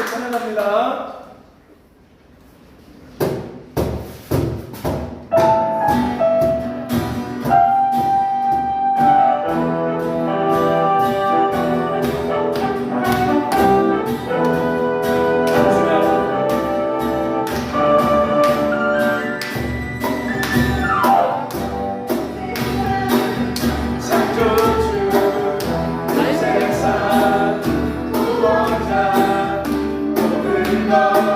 찬양합니다. 너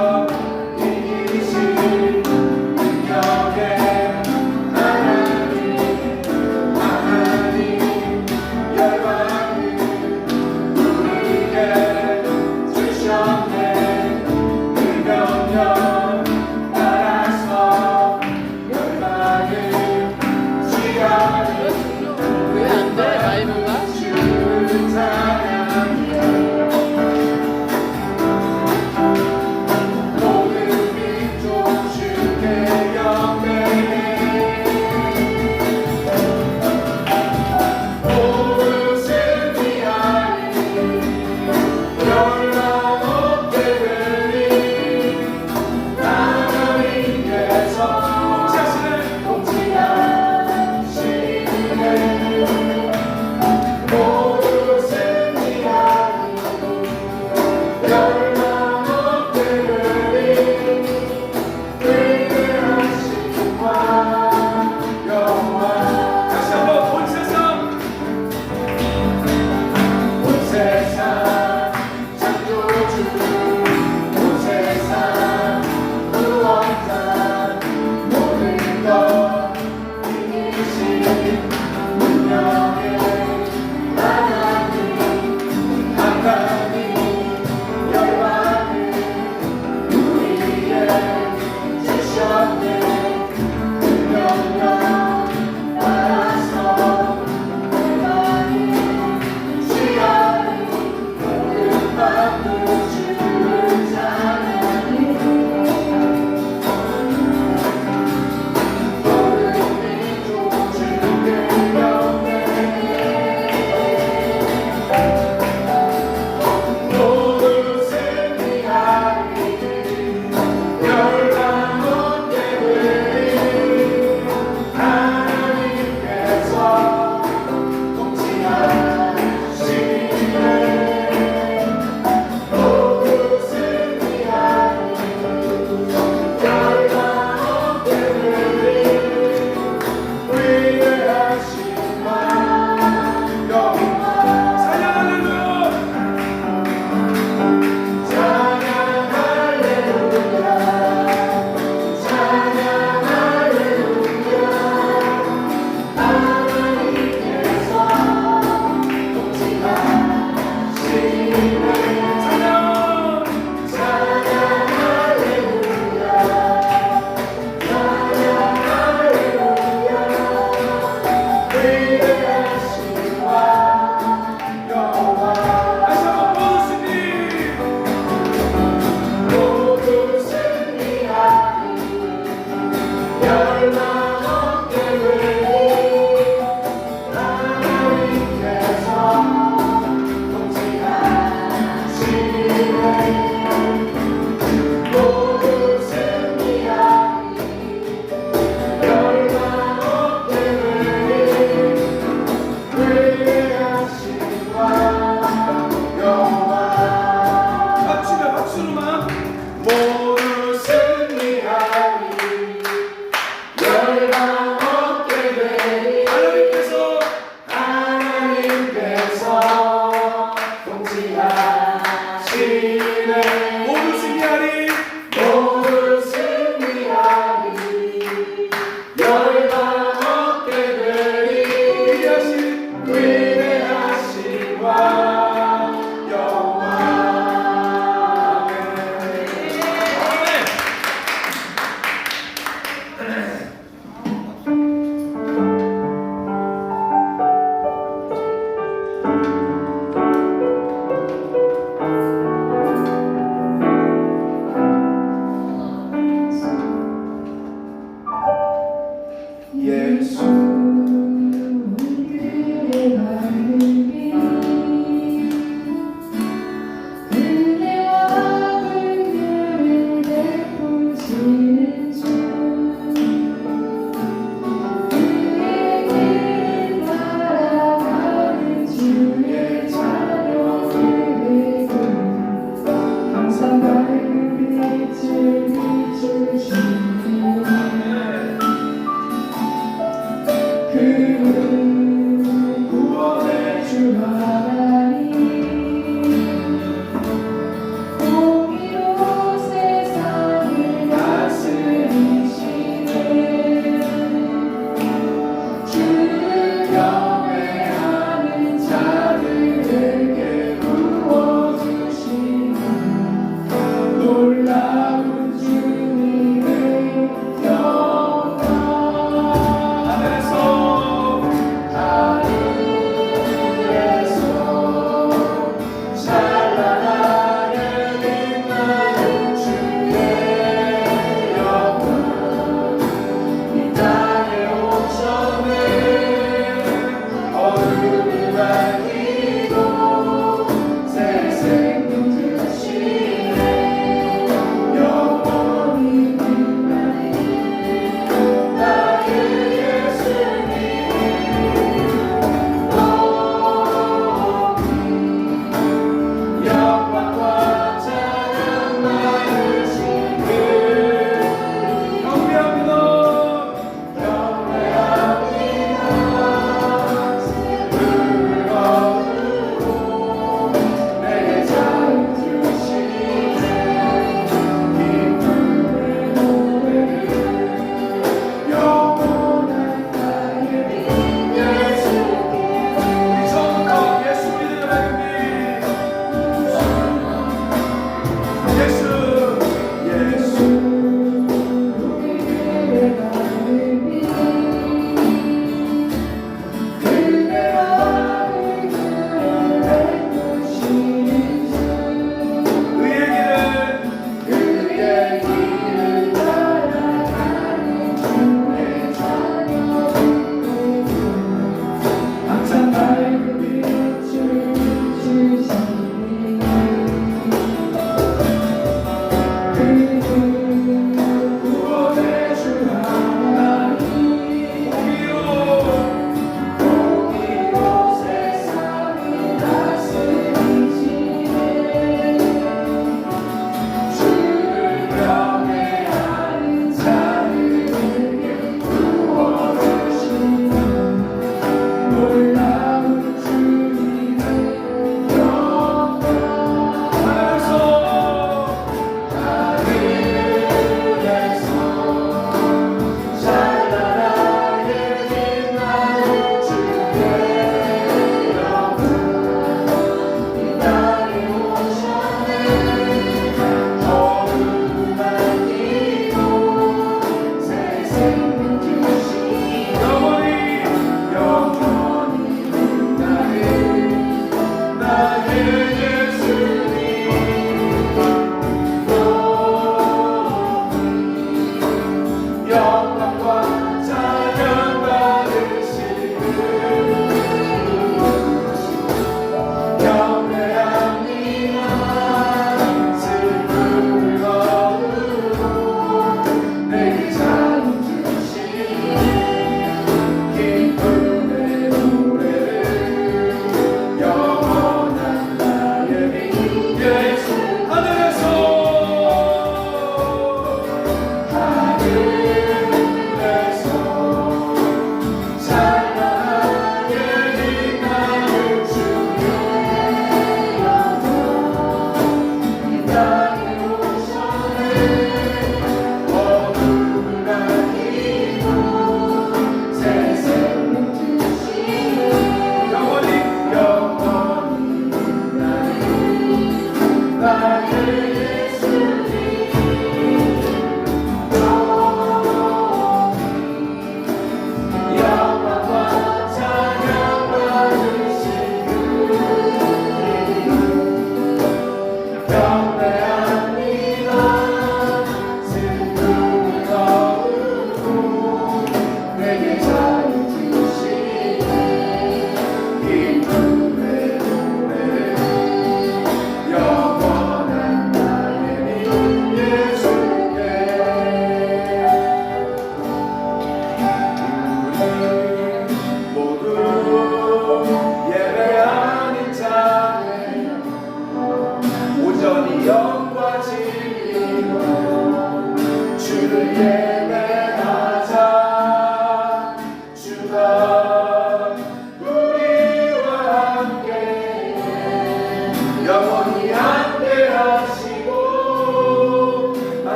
영원히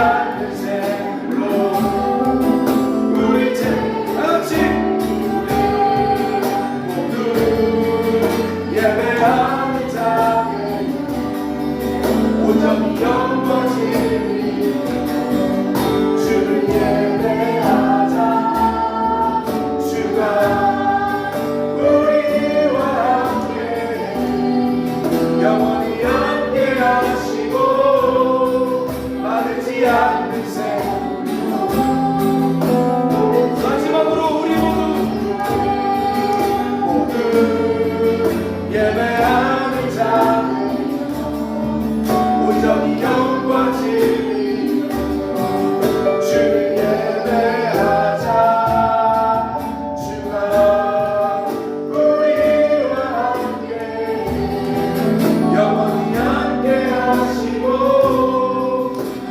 않는 샘으로 우리 같이 모두 예배하는 자들 온전히 영광 진리 주를 예배하자. 주가 우리와 함께 영원히 함께 하시고 마르지 않는 샘으로 마지막으로 우리 모두 예배하는 자들 온전히 영과 진리 주를 예배하자. 주가 우리와 함께 영원히 함께 하시고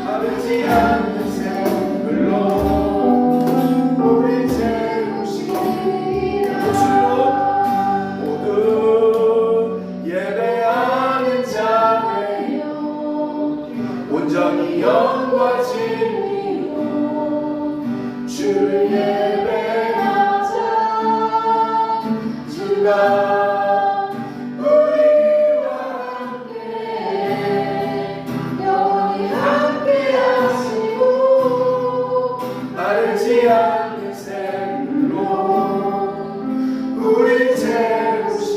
마르지 않는 샘물로 우리 채우시리라. 목소리로 모두 예배하는 자들 온전히 영과 진리로 주를 예배하자. 주가 우리와 함께 영원히 함께 하시고 마르지 않는 샘물로 우리 채우시리라.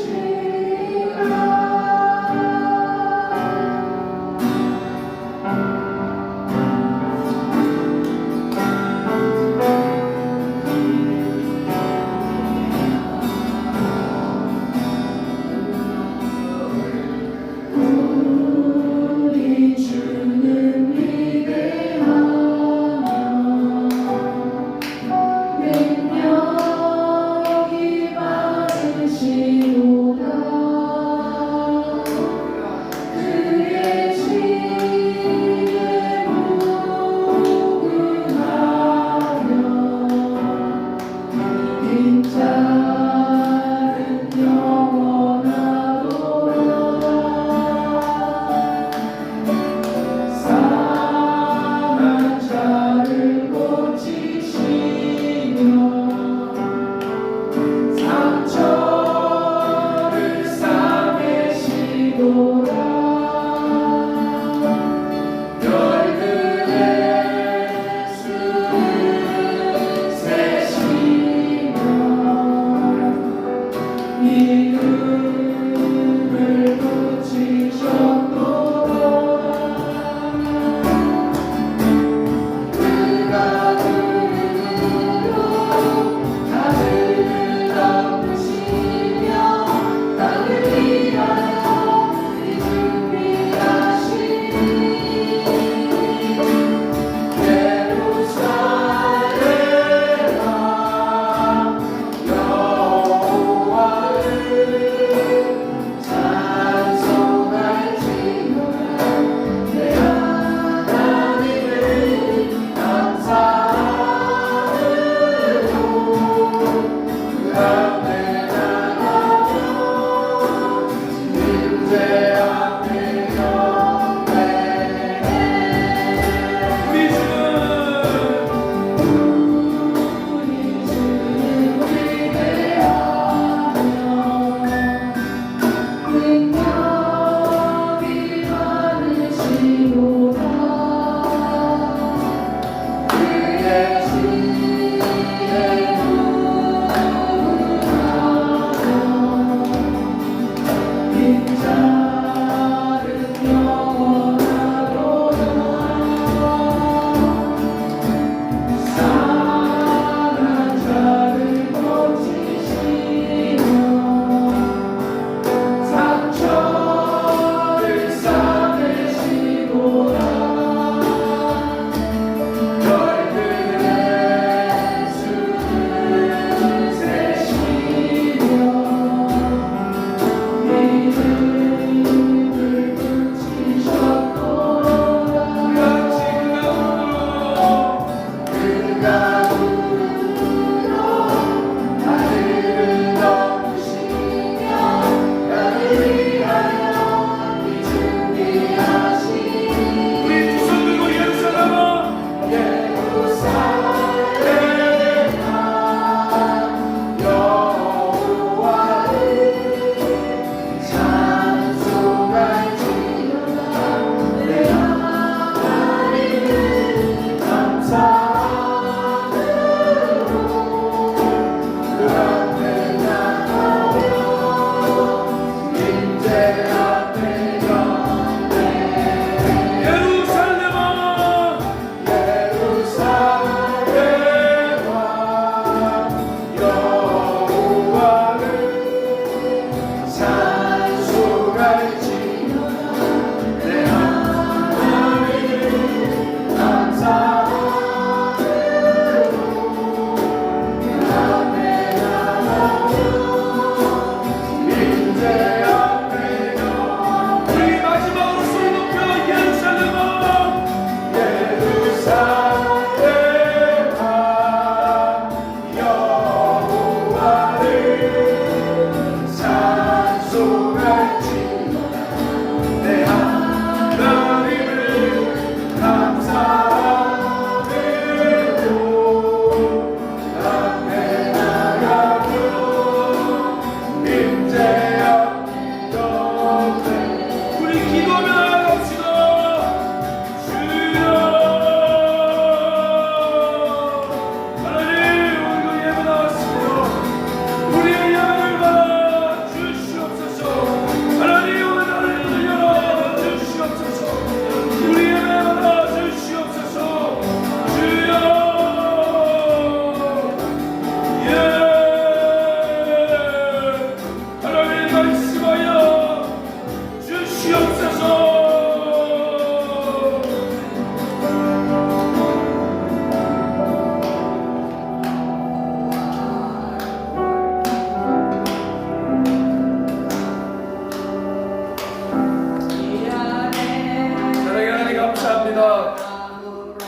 감사합니다.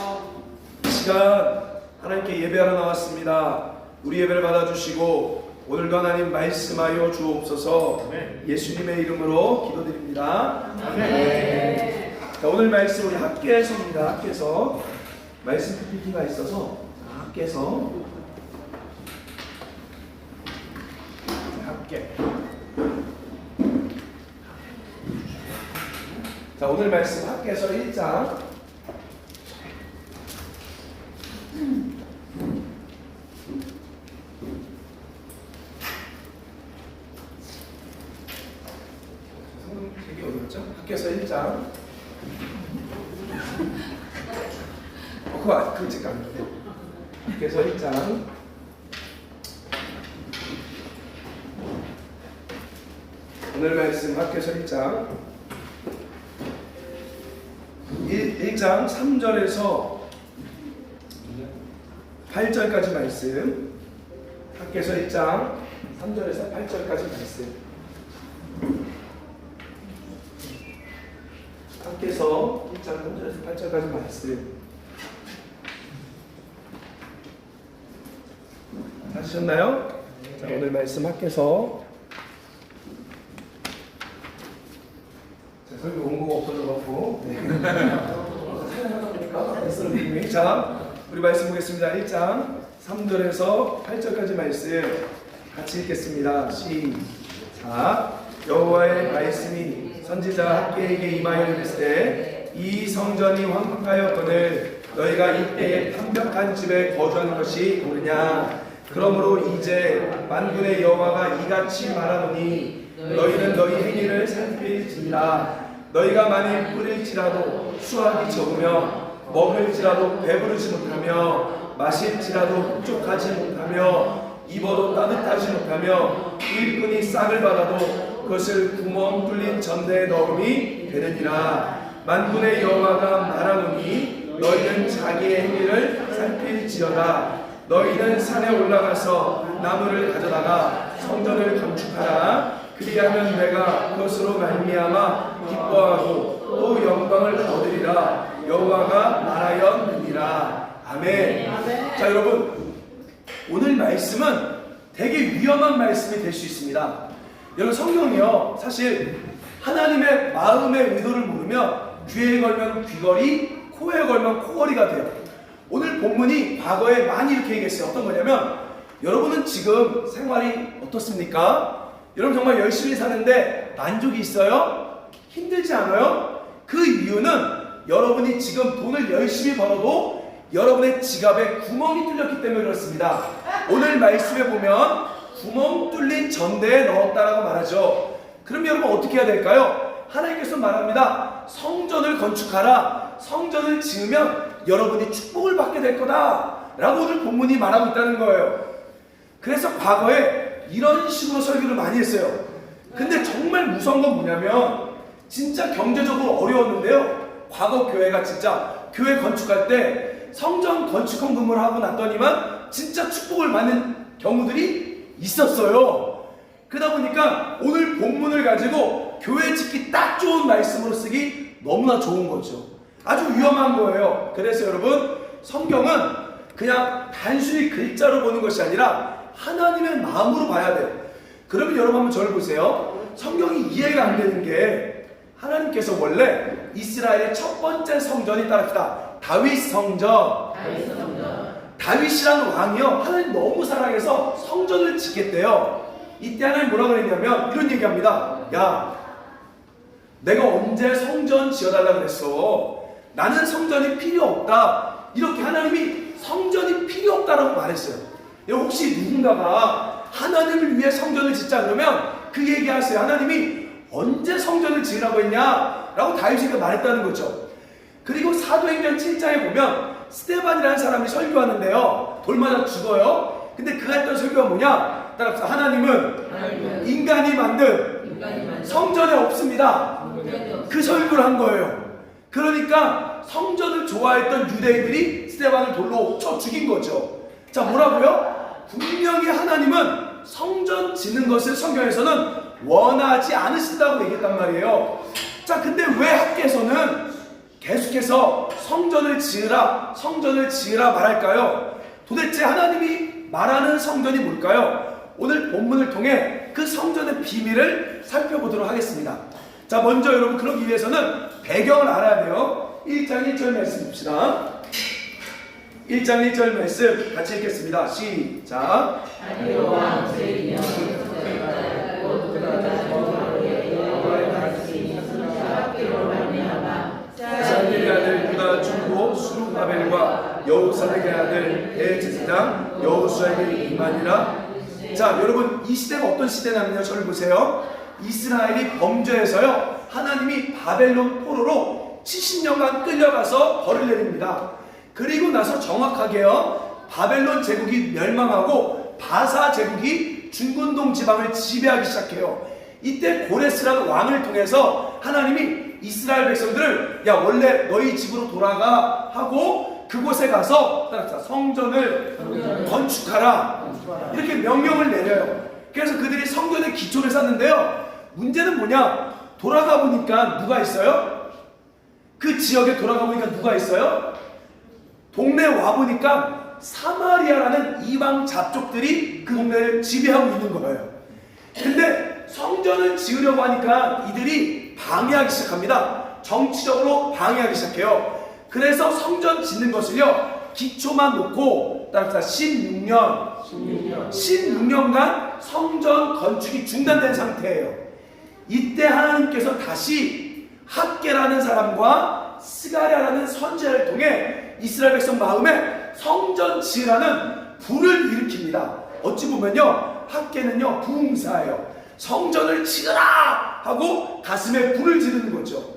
이 시간 하나님께 예배하러 나왔습니다. 우리 예배를 받아주시고 오늘도 하나님 말씀하여 주옵소서. 예수님의 이름으로 기도드립니다. 자, 오늘 말씀 우리 학계서입니다. 학계서 말씀 PPT가 있어서 학계서 학계. 자, 오늘 말씀 학계서 1장 되게 어렵죠? 학계서 1장 그거 잠깐만요. 학계서 1장 오늘 말씀 학계서 1장 1장 3절에서 8절까지 말씀. 학계서 1장 3절에서 8절까지 말씀. 학계서 1장 3절에서 8절까지 말씀. 하셨나요? 자, 오늘 말씀 학계서. 설교 원고가 없어져갖고. 자, 우리 말씀 보겠습니다. 1장 3절에서 8절까지 말씀 같이 읽겠습니다. 시작. 여호와의 말씀이 선지자 학개에게 임하여 이르시되 이 성전이 황폐하였거늘 너희가 이때에 판벽한 집에 거주하는 것이 옳으냐. 그러므로 이제 만군의 여호와가 이같이 말하노니 너희는 너희 행위를 살필지니라. 너희가 만일 뿌릴지라도 수확이 적으며 먹을지라도 배부르지 못하며 마실지라도 흡족하지 못하며 입어도 따뜻하지 못하며 일꾼이 싹을 받아도 그것을 구멍 뚫린 전대에 넣음이 되느니라. 만군의 여호와가 말하노니 너희는 자기의 행위를 살필지어다. 너희는 산에 올라가서 나무를 가져다가 성전을 건축하라. 그리하면 내가 그것으로 말미암아 기뻐하고 또 영광을 얻으리라. 여호와가 말하였느니라. 아멘. 자, 여러분, 오늘 말씀은 되게 위험한 말씀이 될 수 있습니다. 여러분, 성경이요, 사실 하나님의 마음의 의도를 모르면 귀에 걸면 귀걸이, 코에 걸면 코걸이가 돼요. 오늘 본문이 과거에 많이 이렇게 얘기했어요. 어떤 거냐면, 여러분은 지금 생활이 어떻습니까? 여러분 정말 열심히 사는데 만족이 있어요? 힘들지 않아요? 그 이유는 여러분이 지금 돈을 열심히 벌어도 여러분의 지갑에 구멍이 뚫렸기 때문에 그렇습니다. 오늘 말씀에 보면 구멍 뚫린 전대에 넣었다라고 말하죠. 그럼 여러분 어떻게 해야 될까요? 하나님께서 말합니다. 성전을 건축하라. 성전을 지으면 여러분이 축복을 받게 될 거다 라고 오늘 본문이 말하고 있다는 거예요. 그래서 과거에 이런 식으로 설교를 많이 했어요. 근데 정말 무서운 건 뭐냐면 진짜 경제적으로 어려웠는데요. 과거 교회가 진짜 교회 건축할 때 성전 건축 헌금을 하고 났더니만 진짜 축복을 받는 경우들이 있었어요. 그러다 보니까 오늘 본문을 가지고 교회 짓기 딱 좋은 말씀으로 쓰기 너무나 좋은 거죠. 아주 위험한 거예요. 그래서 여러분, 성경은 그냥 단순히 글자로 보는 것이 아니라 하나님의 마음으로 봐야 돼요. 그러면 여러분 한번 저를 보세요. 성경이 이해가 안 되는 게 하나님께서 원래 이스라엘의 첫 번째 성전이 따릅시다. 다윗 성전. 다윗이라는 왕이요, 하나님 너무 사랑해서 성전을 짓겠대요. 이때 하나님 뭐라 그랬냐면 이런 얘기합니다. 야, 내가 언제 성전 지어달라 그랬어? 나는 성전이 필요 없다. 이렇게 하나님이 성전이 필요 없다라고 말했어요. 혹시 누군가가 하나님을 위해 성전을 짓자 그러면 그 얘기하세요. 하나님이 언제 성전을 지으라고 했냐? 라고 다윗에게 말했다는 거죠. 그리고 사도행전 7장에 보면 스데반이라는 사람이 설교하는데요. 돌 맞아 죽어요. 근데 그가 했던 설교가 뭐냐? 따라서 하나님은 인간이 만든 성전에 없습니다. 그 설교를 한 거예요. 그러니까 성전을 좋아했던 유대인들이 스데반을 돌로 쳐 죽인 거죠. 자, 뭐라고요? 분명히 하나님은 성전 짓는 것을 성경에서는 원하지 않으신다고 얘기했단 말이에요. 자, 근데 왜 학계에서는 계속해서 성전을 지으라 말할까요? 도대체 하나님이 말하는 성전이 뭘까요? 오늘 본문을 통해 그 성전의 비밀을 살펴보도록 하겠습니다. 자, 먼저 여러분 그러기 위해서는 배경을 알아야 돼요. 1장 1절 말씀 봅시다. 1장 1절 말씀 같이 읽겠습니다. 시작. 살길의 아들 유다 중고 수룹바벨과 여호사닥의 아들 대제사장 여호수아에게 임하니라. 자, 여러분 이 시대가 어떤 시대냐면요, 저를 보세요. 이스라엘이 범죄해서요, 하나님이 바벨론 포로로 70년간 끌려가서 벌을 내립니다. 그리고 나서 정확하게요, 바벨론 제국이 멸망하고 바사 제국이 중근동 지방을 지배하기 시작해요. 이때 고레스라는 왕을 통해서 하나님이 이스라엘 백성들을 야, 원래 너희 집으로 돌아가 하고 그곳에 가서 성전을 건축하라, 이렇게 명령을 내려요. 그래서 그들이 성전의 기초를 쌓는데요, 문제는 뭐냐? 돌아가 보니까 누가 있어요? 그 지역에 돌아가 보니까 누가 있어요? 동네 와보니까 사마리아라는 이방 잡족들이 그 동네를 지배하고 있는 거예요. 근데 성전을 지으려고 하니까 이들이 방해하기 시작합니다. 정치적으로 방해하기 시작해요. 그래서 성전 짓는 것을요, 기초만 놓고 따라서 16년간 성전 건축이 중단된 상태예요. 이때 하나님께서 다시 학개라는 사람과 스가랴라는 선지자를 통해 이스라엘 백성 마음에 성전 지으라는 불을 일으킵니다. 어찌 보면요, 학개는요 부흥사예요. 성전을 지으라 하고 가슴에 불을 지르는 거죠.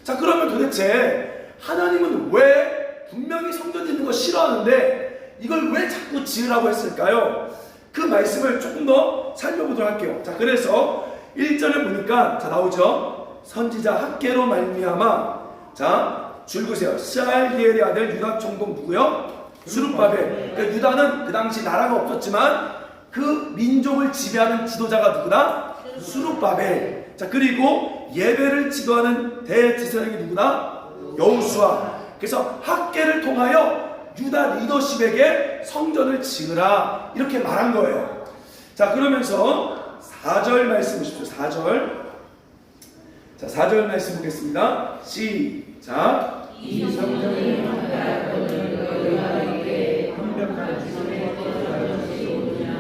자, 그러면 도대체 하나님은 왜 분명히 성전 짓는 거 싫어하는데 이걸 왜 자꾸 지으라고 했을까요? 그 말씀을 조금 더 살펴보도록 할게요. 자, 그래서 1절을 보니까 자 나오죠. 선지자 학개로 말미암아, 자 줄보세요. 샤알디엘의 아들 유다 총독 누구요? 수룹바벨. 그러니까 유다는 그 당시 나라가 없었지만 그 민족을 지배하는 지도자가 누구다? 수룹바벨. 자, 그리고 예배를 지도하는 대제사장이 누구다? 여호수아. 그래서 학개를 통하여 유다 리더십에게 성전을 지으라, 이렇게 말한 거예요. 자, 그러면서 4절 말씀 보십시오. 4절. 자, 4절 말씀 보겠습니다. 시작. 이 성전이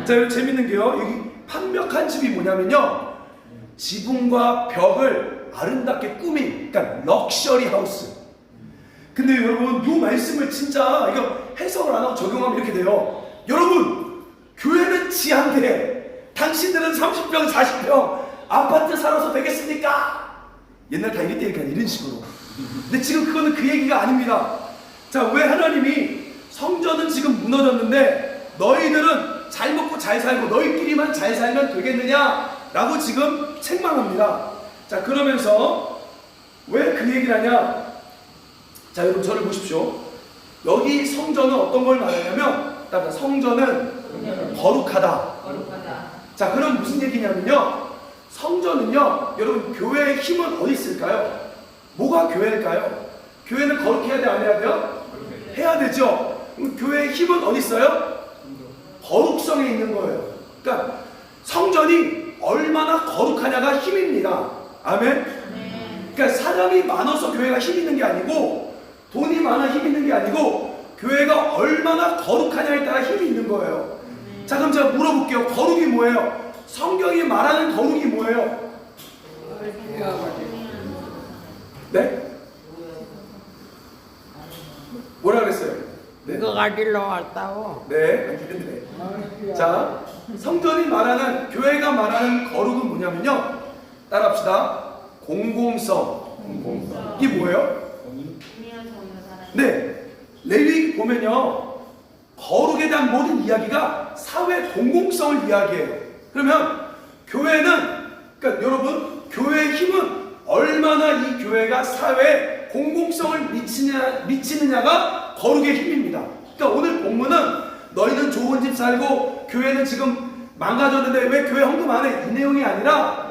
자, 여기 재밌는 게요, 여기 판벽한 집이 뭐냐면요, 지붕과 벽을 아름답게 꾸민, 그러니까 럭셔리 하우스. 근데 여러분 이 말씀을 진짜 이거 해석을 안 하고 적용하면 이렇게 돼요. 여러분, 교회는 지한데 당신들은 30평 40평 아파트 살아서 되겠습니까? 옛날 다 이랬다니까, 이런 식으로. 근데 지금 그거는 그 얘기가 아닙니다. 자, 왜 하나님이 성전은 지금 무너졌는데 너희들은 잘 먹고 잘 살고 너희끼리만 잘 살면 되겠느냐 라고 지금 책망합니다. 자, 그러면서 왜 그 얘기를 하냐? 자, 여러분 저를 보십시오. 여기 성전은 어떤 걸 말하냐면, 성전은 거룩하다. 자, 그럼 무슨 얘기냐면요, 성전은요, 여러분 교회의 힘은 어디 있을까요? 뭐가 교회일까요? 교회는 거룩해야 돼, 안 해야 돼요? 해야 되죠. 그럼 교회의 힘은 어디 있어요? 거룩성에 있는 거예요. 그러니까 성전이 얼마나 거룩하냐가 힘입니다. 아멘? 그러니까 사람이 많아서 교회가 힘 있는 게 아니고, 돈이 많아 힘 있는 게 아니고, 교회가 얼마나 거룩하냐에 따라 힘이 있는 거예요. 자, 그럼 제가 물어볼게요. 거룩이 뭐예요? 성경이 말하는 거룩이 뭐예요? 네? 뭐라 그랬어요? 네. 이거 가지러 왔다고. 네. 자, 성전이 말하는, 교회가 말하는 거룩은 뭐냐면요, 따라합시다. 공공성. 이게 뭐예요? 네, 레위기 보면요, 거룩에 대한 모든 이야기가 사회 공공성을 이야기해요. 그러면 교회는, 그러니까 여러분, 교회의 힘은 얼마나 이 교회가 사회에 공공성을 미치느냐가 거룩의 힘입니다. 그러니까 오늘 본문은 너희는 좋은 집 살고 교회는 지금 망가졌는데 왜 교회 헌금 안 해? 이 내용이 아니라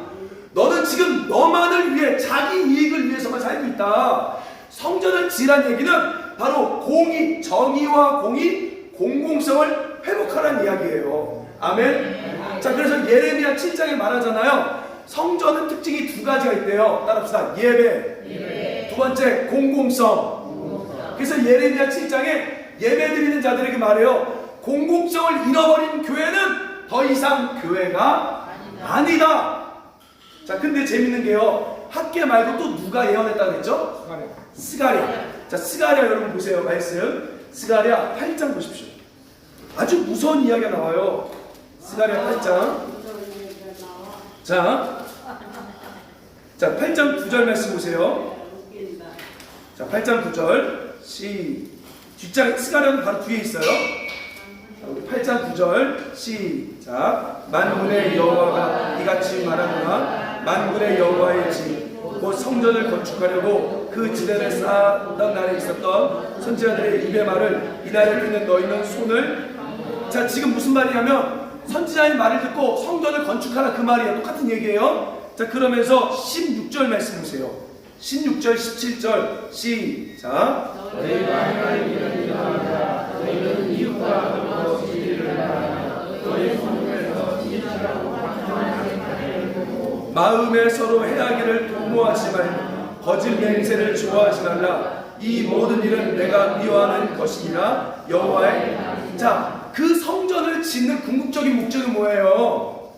너는 지금 너만을 위해, 자기 이익을 위해서만 살고 있다. 성전을 지으란 얘기는 바로 공의, 정의와 공의, 공공성을 회복하라는 이야기예요. 아멘. 자, 그래서 예레미야 7장에 말하잖아요. 성전은 특징이 두 가지가 있대요. 따라합시다. 예배. 두 번째, 공공성. 그래서 예레미야 7장에 예배 드리는 자들에게 말해요. 공공성을 잃어버린 교회는 더 이상 교회가 아니다. 자, 근데 재밌는 게요. 학계 말고 또 누가 예언했다고 했죠? 스가랴. 자, 스가랴 여러분 보세요. 말씀. 스가랴 8장 보십시오. 아주 무서운 이야기가 나와요. 스가랴 8장. 자, 8장 9절 말씀 보세요. 자, 8장 9절. 뒷장 스가랴는 바로 뒤에 있어요. 자, 우리 8장 9절. 시작. 만군의 여호와가 이같이 말하노라. 만군의 여호와의 집 곧 성전을 건축하려고 그 지대를 쌓던 날에 있었던 선지자들의 입의 말을 이날에 듣는 너희는 손을. 자, 지금 무슨 말이냐면 선지자의 말을 듣고 성전을 건축하라 그 말이에요. 똑같은 얘기예요. 자, 그러면서 16절 말씀 보세요. 16절 17절 시작. 너희 마음을 이르리라. 너희는 이웃과 더불어 진리를 말하며 너희 성문에서 진실하고 확정하게 하려고 마음에 서로 해하기를 도모하지 말고 거짓 맹세를 좋아하지 말라. 이 모든 일은 내가 미워하는 것이니라. 여호와의. 자, 그 성전을 짓는 궁극적인 목적이 뭐예요?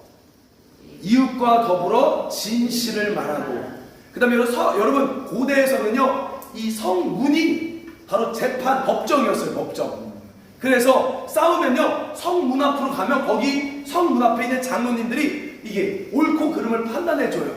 이웃과 더불어 진실을 말하고. 그 다음에 여러분 고대에서는요 이 성문이 바로 재판 법정이었어요. 법정. 그래서 싸우면요 성문 앞으로 가면 거기 성문 앞에 있는 장로님들이 이게 옳고 그름을 판단해줘요.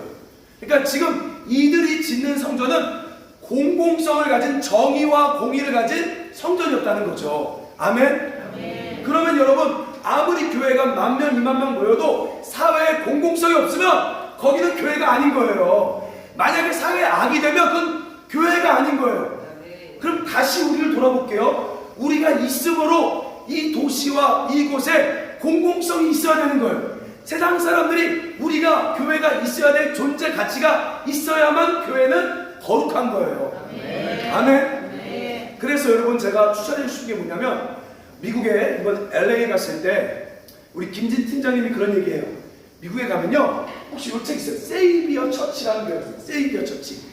그러니까 지금 이들이 짓는 성전은 공공성을 가진 정의와 공의를 가진 성전이었다는 거죠. 아멘. 그러면 여러분 아무리 교회가 10,000명 20,000명 모여도 사회에 공공성이 없으면 거기는 교회가 아닌 거예요. 만약에 사회에 악이 되면 그건 교회가 아닌 거예요. 그럼 다시 우리를 돌아볼게요. 우리가 있음으로 이 도시와 이곳에 공공성이 있어야 되는 거예요. 세상 사람들이 우리가 교회가 있어야 될 존재 가치가 있어야만 교회는 거룩한 거예요. 아멘. 그래서 여러분 제가 추천해 주신 게 뭐냐면 미국에 이번 LA 갔을 때 우리 김진 팀장님이 그런 얘기해요. 미국에 가면요 혹시 이 책 있어요. 세이비어 처치라는 게 있어요. 세이비어 처치.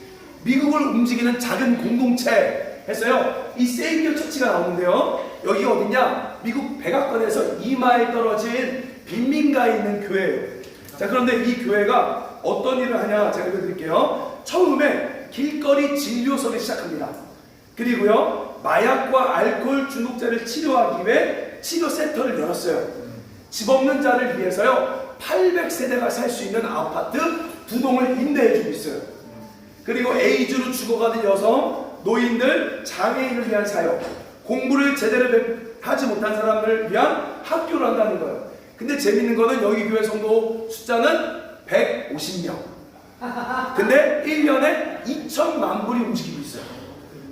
미국을 움직이는 작은 공동체 해서요 이 세이비어 처치가 나오는데요. 여기가 어딨냐? 미국 백악관에서 2마일 떨어진 빈민가에 있는 교회예요. 자, 그런데 이 교회가 어떤 일을 하냐 제가 읽어드릴게요. 처음에 길거리 진료소를 시작합니다. 그리고요 마약과 알코올 중독자를 치료하기 위해 치료센터를 열었어요. 집 없는 자를 위해서요 800세대가 살 수 있는 아파트 2동을 임대해주고 있어요. 그리고 에이즈로 죽어가는 여성, 노인들, 장애인을 위한 사역, 공부를 제대로 하지 못한 사람을 위한 학교를 한다는 거예요. 근데 재밌는 거는 여기 교회 성도 숫자는 150명. 근데 1년에 2천만 불이 움직이고 있어요.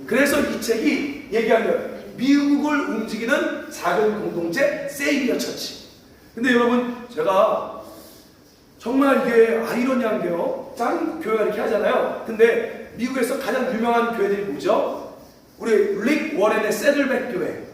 그래서 이 책이 얘기한 거예요. 미국을 움직이는 작은 공동체 세이비어 처치. 근데 여러분 제가 정말 이게 아이러니한 게요. 작은 교회가 이렇게 하잖아요. 근데 미국에서 가장 유명한 교회들이 뭐죠? 우리 릭 워렌의 세들백 교회.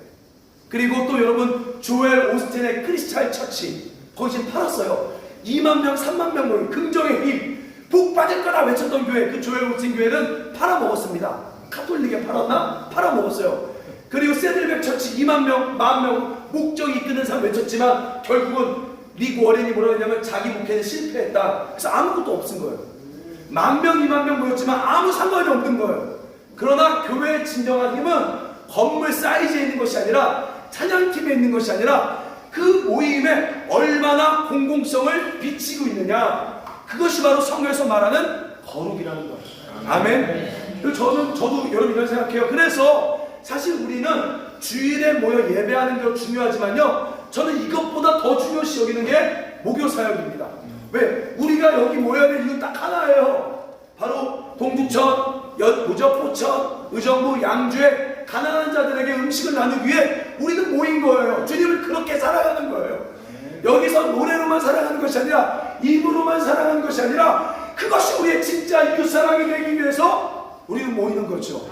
그리고 또 여러분 조엘 오스틴의 크리스찬 처치. 거기 지금 팔았어요. 20,000명 30,000명 모인 긍정의 힘. 복 받을 거라 외쳤던 교회. 그 조엘 오스틴 교회는 팔아먹었습니다. 카톨릭에 팔았나? 팔아먹었어요. 그리고 세들백 처치 20,000명 10,000명 목적이 이끄는 사람 외쳤지만 결국은 릭 워렌이 뭐라고 했냐면 자기 목회는 실패했다. 그래서 아무것도 없은 거예요. 10,000명 20,000명 모였지만 아무 상관이 없는 거예요. 그러나 교회의 진정한 힘은 건물 사이즈에 있는 것이 아니라 찬양팀에 있는 것이 아니라 그 모임에 얼마나 공공성을 비치고 있느냐. 그것이 바로 성경에서 말하는 거룩이라는 거예요. 아멘. 저도 여러분 이런 생각해요. 그래서 사실 우리는 주일에 모여 예배하는 게 중요하지만요 저는 이것보다 더 중요시 여기는 게 목요 사역입니다. 왜? 우리가 여기 모여야 될 이유 딱 하나예요. 바로 동두천, 포천, 의정부, 양주에 가난한 자들에게 음식을 나누기 위해 우리는 모인 거예요. 주님을 그렇게 사랑하는 거예요. 여기서 노래로만 사랑하는 것이 아니라 입으로만 사랑하는 것이 아니라 그것이 우리의 진짜 이웃사랑이 되기 위해서 우리는 모이는 거죠.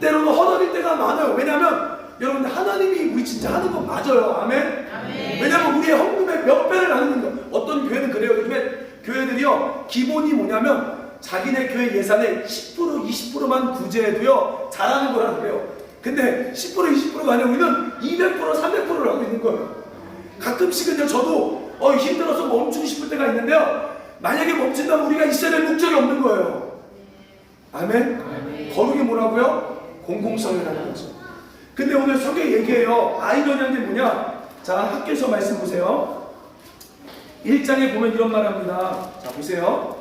때로는 허덕일 때가 많아요. 왜냐하면 여러분들 하나님이 우리 진짜 하는 건 맞아요. 아멘. 왜냐하면 우리의 헌금의 몇 배를 하는 거. 어떤 교회는 그래요. 요즘에 교회들이요 기본이 뭐냐면 자기네 교회 예산의 10% 20%만 구제해도요 잘하는 거라 그래요. 근데 10% 20%가 아니라 우리는 200% 300%를 하고 있는 거예요. 가끔씩은요 저도 힘들어서 멈추고 싶을 때가 있는데요, 만약에 멈춘다면 우리가 있어야 될 목적이 없는 거예요. 아멘. 거룩이 뭐라고요? 공공성이라는 거죠. 근데 오늘 성경에 얘기해요. 아이러니한 게 뭐냐? 자, 학교에서 말씀 보세요. 1장에 보면 이런 말 합니다. 자, 보세요.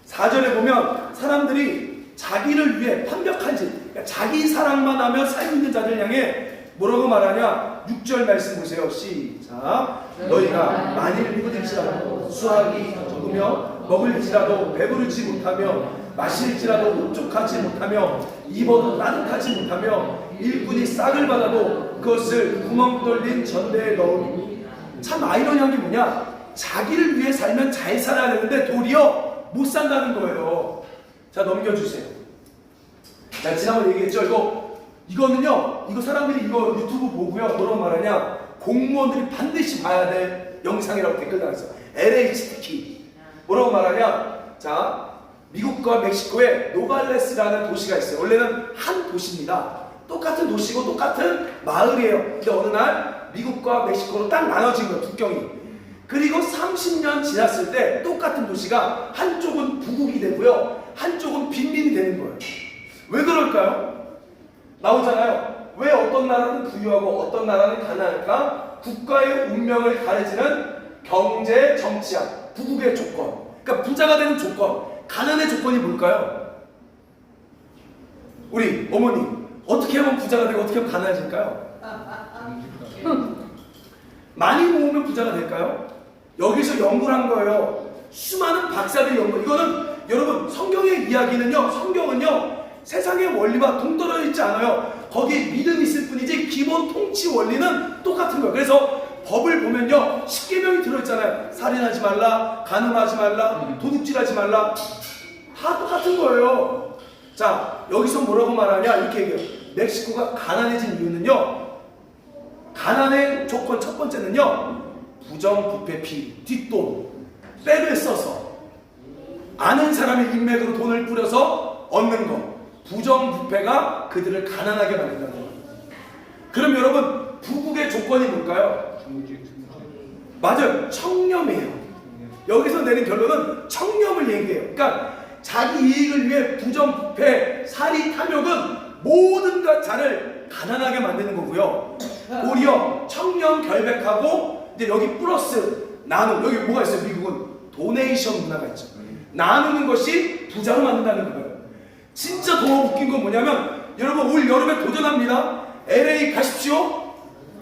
4절에 보면 사람들이 자기를 위해 판벽한지, 그러니까 자기 사랑만 하며 살고 있는 자들 향해 뭐라고 말하냐? 6절 말씀 보세요. 시작. 너희가 만일 배부를지라도 수확이 적으며 먹을지라도 배부르지 못하며 마실지라도 흡족하지 못하며 입어도 따뜻하지 못하며 일꾼이 싹을 받아도 그것을 구멍 뚫린 전대에 넣으니. 참 아이러니한 게 뭐냐? 자기를 위해 살면 잘 살아야 되는데 도리어 못 산다는 거예요. 자, 넘겨주세요. 자, 지난번에 얘기했죠. 이거는요, 이거 사람들이 이거 유튜브 보고요 뭐라고 말하냐? 공무원들이 반드시 봐야 될 영상이라고 댓글 달았어요. LH 특히 뭐라고 말하냐? 자, 미국과 멕시코에 노발레스라는 도시가 있어요. 원래는 한 도시입니다. 똑같은 도시고 똑같은 마을이에요. 근데 어느 날 미국과 멕시코로 딱 나눠진 거예요, 국경이. 그리고 30년 지났을 때 똑같은 도시가 한쪽은 부국이 되고요, 한쪽은 빈민이 되는 거예요. 왜 그럴까요? 나오잖아요. 왜 어떤 나라는 부유하고 어떤 나라는 가난할까? 국가의 운명을 가르치는 경제, 정치학, 부국의 조건. 그러니까 부자가 되는 조건, 가난의 조건이 뭘까요? 우리 어머니, 어떻게 하면 부자가 되고 어떻게 하면 가난해질까요? 많이 모으면 부자가 될까요? 여기서 연구를 한 거예요. 수많은 박사들이 연구. 이거는 여러분 성경의 이야기는요, 성경은요 세상의 원리와 동떨어져 있지 않아요. 거기에 믿음이 있을 뿐이지 기본 통치 원리는 똑같은 거예요. 그래서 법을 보면요 10계명이 들어있잖아요. 살인하지 말라, 간음하지 말라, 도둑질하지 말라, 다 똑같은 거예요. 자, 여기서 뭐라고 말하냐 이렇게 얘기해요. 멕시코가 가난해진 이유는요, 가난의 조건 첫 번째는요 부정부패 비리, 뒷돈, 백을 써서 아는 사람의 인맥으로 돈을 뿌려서 얻는 거, 부정부패가 그들을 가난하게 만든다는 거예요. 그럼 여러분 부국의 조건이 뭘까요? 맞아요, 청렴이에요. 여기서 내린 결론은 청렴을 얘기해요. 그러니까 자기 이익을 위해 부정부패, 사리, 탐욕은 모든 자를 가난하게 만드는 거고요. 오히려 청렴, 결백하고 이제 여기 플러스 나눔. 여기 뭐가 있어요? 미국은 도네이션 문화가 있죠. 나누는 것이 부자로 만든다는 거예요. 진짜 더 웃긴 건 뭐냐면 여러분 올 여름에 도전합니다. LA 가십시오.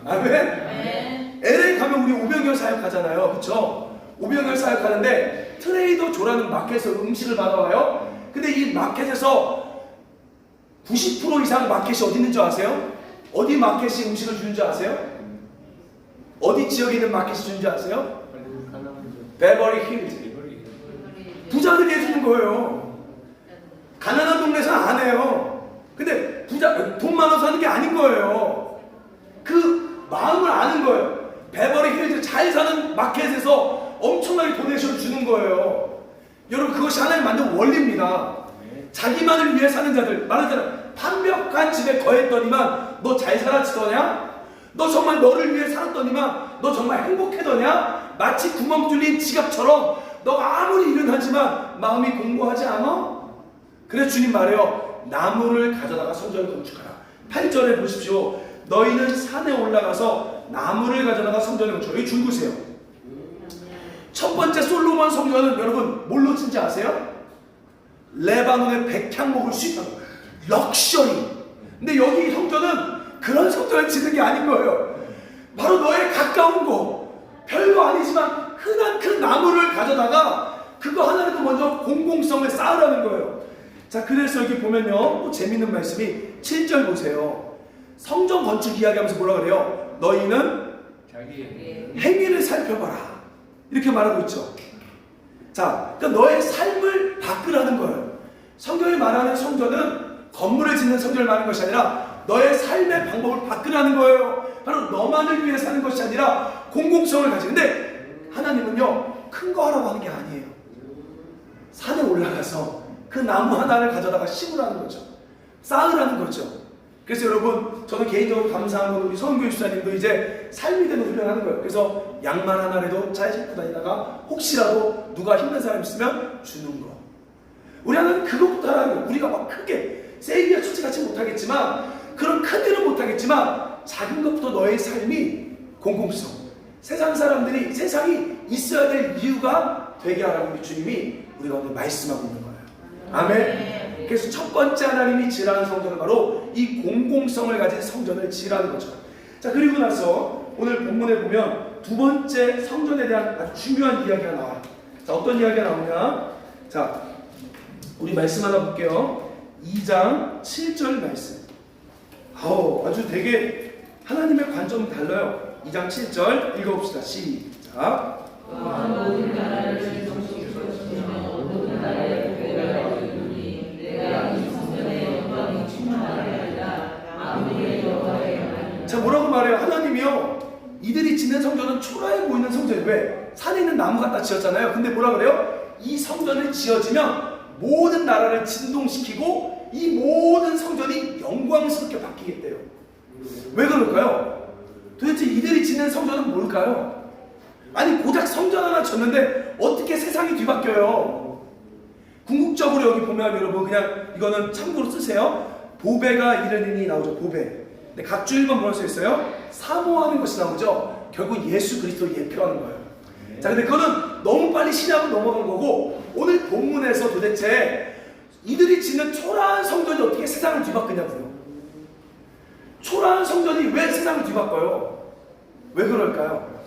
아멘. LA 가면 우리 오병이어 사역 가잖아요. 그쵸? 오병이어 사역 가는데 트레이더 조라는 마켓에서 음식을 받아와요. 근데 이 마켓에서 90% 이상 마켓이 어디 있는 줄 아세요? 어디 마켓이 음식을 주는 줄 아세요? 어디 지역에 있는 마켓이 주는 줄 아세요? 베버리 힐즈. 부자들이 해주는 거예요. 가난한 동네에서는 안 해요. 근데 부자, 돈 많아서 하는 게 아닌 거예요. 그 마음을 아는 거예요. 베버리 힐즈 잘 사는 마켓에서 엄청나게 도네이션을 주는 거예요. 여러분 그것이 하나님 만든 원리입니다. 자기만을 위해 사는 자들, 말하자면 판벽한 집에 거했더니만 너 잘 살았더냐? 너 정말 너를 위해 살았더니만 너 정말 행복해더냐? 마치 구멍 뚫린 지갑처럼 너가 아무리 일은 하지만 마음이 공고하지 않아? 그래서 주님 말해요. 나무를 가져다가 성전을 건축하라. 8절에 보십시오. 너희는 산에 올라가서 나무를 가져다가 성전을 건축하라. 여기 줄 보세요. 첫 번째 솔로몬 성전은 여러분 뭘로 짓는지 아세요? 레바논의 백향목을 수입하는 거예요. 럭셔리. 근데 여기 성전은 그런 성전을 짓는 게 아닌 거예요. 바로 너의 가까운 곳, 별거 아니지만 흔한 그 나무를 가져다가 그거 하나라도 먼저 공공성을 쌓으라는 거예요. 자, 그래서 여기 보면요 또 재밌는 말씀이 7절 보세요. 성전 건축 이야기하면서 뭐라 그래요? 너희는 자기 행위를 살펴봐라 이렇게 말하고 있죠. 자, 그러니까 너의 삶을 바꾸라는 거예요. 성경이 말하는 성전은 건물을 짓는 성전을 말하는 것이 아니라 너의 삶의 방법을 바꾸라는 거예요. 바로 너만을 위해 사는 것이 아니라 공공성을 가지는데 하나님은요 큰 거 하라고 하는 게 아니에요. 산에 올라가서 그 나무 하나를 가져다가 심으라는 거죠. 쌓으라는 거죠. 그래서 여러분 저는 개인적으로 감사한 건 우리 서은교 집사님도 이제 삶이 되는 훈련하는 거예요. 그래서 양말 하나라도 잘 신고 다니다가 혹시라도 누가 힘든 사람 있으면 주는 거. 우리 하나는 그것부터 하라는 거예요. 우리가 막 크게 세이비와 처치같이 못하겠지만 그런 큰 일은 못하겠지만 작은 것부터 너의 삶이 공공성, 세상 사람들이 세상이 있어야 될 이유가 되게 하라고 우리 주님이 우리가 오늘 말씀하고 있는 거예요. 아멘. 그래서 첫 번째 하나님이 지으라는 성전은 바로 이 공공성을 가진 성전을 지으라는 거죠. 자, 그리고 나서 오늘 본문에 보면 두 번째 성전에 대한 아주 중요한 이야기가 나와요. 자, 어떤 이야기가 나오냐? 자, 우리 말씀 하나 볼게요. 2장 7절 말씀. 아주 되게 하나님의 관점은 달라요. 2장 7절 읽어봅시다. 시작. 모든 나라를 진동시키시며 모든 나라의 보배가 이루니 내가 이 성전의 영광이 충만하게 하리라. 만군의 여호와의 하나님. 자, 뭐라고 말해요? 하나님이요 이들이 짓는 성전은 초라해 보이는 성전이 왜? 산에 있는 나무 갖다 지었잖아요. 근데 뭐라 그래요? 이 성전을 지어지면 모든 나라를 진동시키고 이 모든 성전이 영광스럽게 바뀌겠대요. 왜 그럴까요? 도대체 이들이 짓는 성전은 뭘까요? 아니 고작 성전 하나 졌는데 어떻게 세상이 뒤바뀌어요? 궁극적으로 여기 보면 여러분 그냥 이거는 참고로 쓰세요. 보배가 이르니니 나오죠. 보배. 근데 각주 1번 뭐라고 써있어요? 사모하는 것이 나오죠. 결국 예수 그리스도를 예표하는 거예요. 자, 근데 그거는 너무 빨리 신약으로 넘어간 거고 오늘 본문에서 도대체 이들이 짓는 초라한 성전이 어떻게 세상을 뒤바꾸냐고요. 초라한 성전이 왜 세상을 뒤바꿔요? 왜 그럴까요?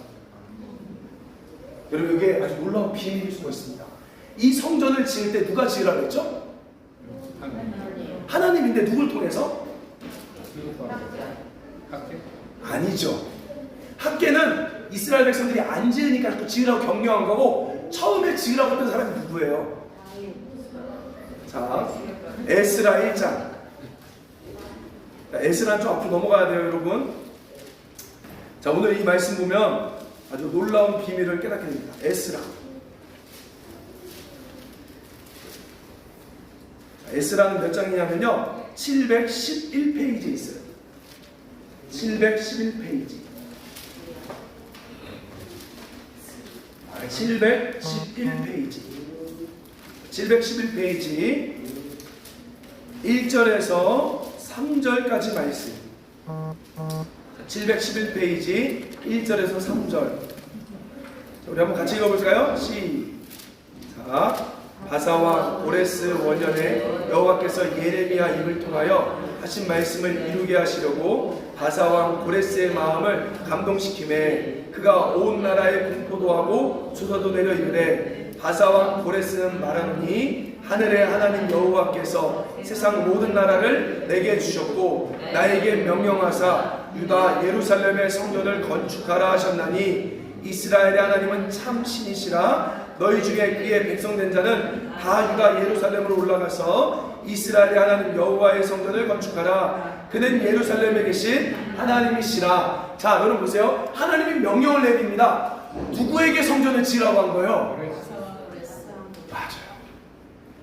여러분 이게 아주 놀라운 비밀일 수가 있습니다. 이 성전을 지을 때 누가 지으라고 했죠? 하나님인데 누굴 통해서? 아니죠. 학계는 이스라엘 백성들이 안 지으니까 또 지으라고 격려한 거고 처음에 지으라고 했던 사람이 누구예요? 자, 에스라 1장. 에스라는 좀 앞으로 넘어가야 돼요, 여러분. 자, 오늘 이 말씀 보면 아주 놀라운 비밀을 깨닫게 됩니다. 에스라. 에스라는 몇 장이냐면요, 711페이지에 있어요. 711페이지. 711페이지. 711페이지 1절에서 3절까지 말씀. 711페이지 1절에서 3절. 우리 한번 같이 읽어볼까요? 시작. 바사와 고레스 원년에 여호와께서 예레미야 입을 통하여 하신 말씀을 이루게 하시려고 바사왕 고레스의 마음을 감동시키매 그가 온 나라에 공포도 하고 주서도 내려 이르되 바사왕 고레스는 말하노니 하늘의 하나님 여호와께서 세상 모든 나라를 내게 주셨고 나에게 명령하사 유다 예루살렘의 성전을 건축하라 하셨나니 이스라엘의 하나님은 참 신이시라. 너희 중에 그의 백성된 자는 다 유다 예루살렘으로 올라가서 이스라엘의 하나님 여호와의 성전을 건축하라. 그는 예루살렘에 계신 하나님이시라. 자, 여러분 보세요. 하나님이 명령을 내립니다. 누구에게 성전을 지으라고 한 거예요? 맞아요.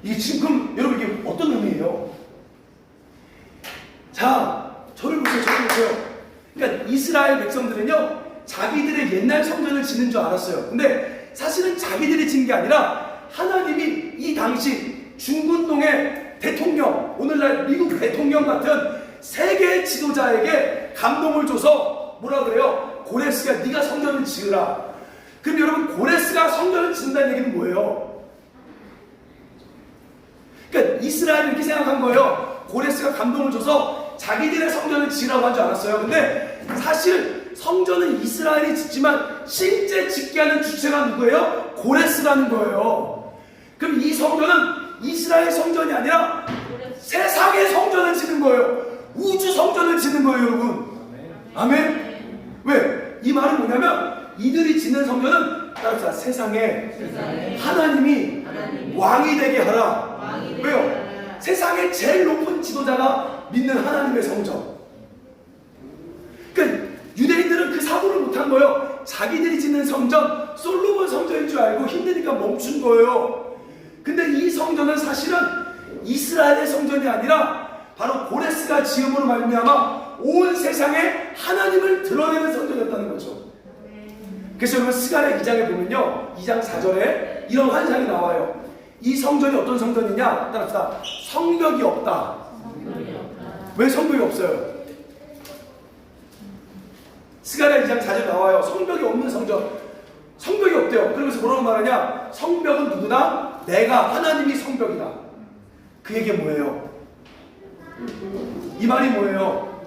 이 지금 여러분 이게 어떤 의미예요? 자, 저를 보세요. 그러니까 이스라엘 백성들은요, 자기들의 옛날 성전을 짓는 줄 알았어요. 근데 사실은 자기들이 짓는 게 아니라 하나님이 이 당시 중군동의 대통령, 오늘날 미국 대통령 같은 세계 지도자에게 감동을 줘서 뭐라 그래요? 고레스야, 네가 성전을 지으라. 그럼 여러분, 고레스가 성전을 짓는다는 얘기는 뭐예요? 그러니까 이스라엘이 이렇게 생각한 거예요. 고레스가 감동을 줘서 자기들의 성전을 지으라고 한 줄 알았어요. 근데 사실 성전은 이스라엘이 짓지만 실제 짓게 하는 주체가 누구예요? 고레스라는 거예요. 그럼 이 성전은 이스라엘 성전이 아니라 세상의 성전을 짓는 거예요. 우주 성전을 짓는 거예요, 여러분. 아멘? 왜? 이 말은 뭐냐면 이들이 짓는 성전은 세상에 하나님이 왕이 되게 하라. 왜요? 세상의 제일 높은 지도자가 믿는 하나님의 성전. 그러니까 유대인들은 그 사고를 못한 거예요. 자기들이 짓는 성전, 솔로몬 성전인 줄 알고 힘드니까 멈춘 거예요. 근데 이 성전은 사실은 이스라엘의 성전이 아니라 바로 고레스가 지음으로 말미암아 온 세상에 하나님을 드러내는 성전이었다는 거죠. 그래서 여러분 스가랴 2장에 보면요, 2장 4절에 이런 환상이 나와요. 이 성전이 어떤 성전이냐? 따라합시다. 성벽이 없다. 왜 성벽이 없어요? 스가랴 2장 4절 나와요. 성벽이 없는 성전. 성벽이 없대요. 그러면서 뭐라고 말하냐? 성벽은 누구다? 내가 하나님이 성벽이다. 그 얘기 뭐예요? 이 말이 뭐예요?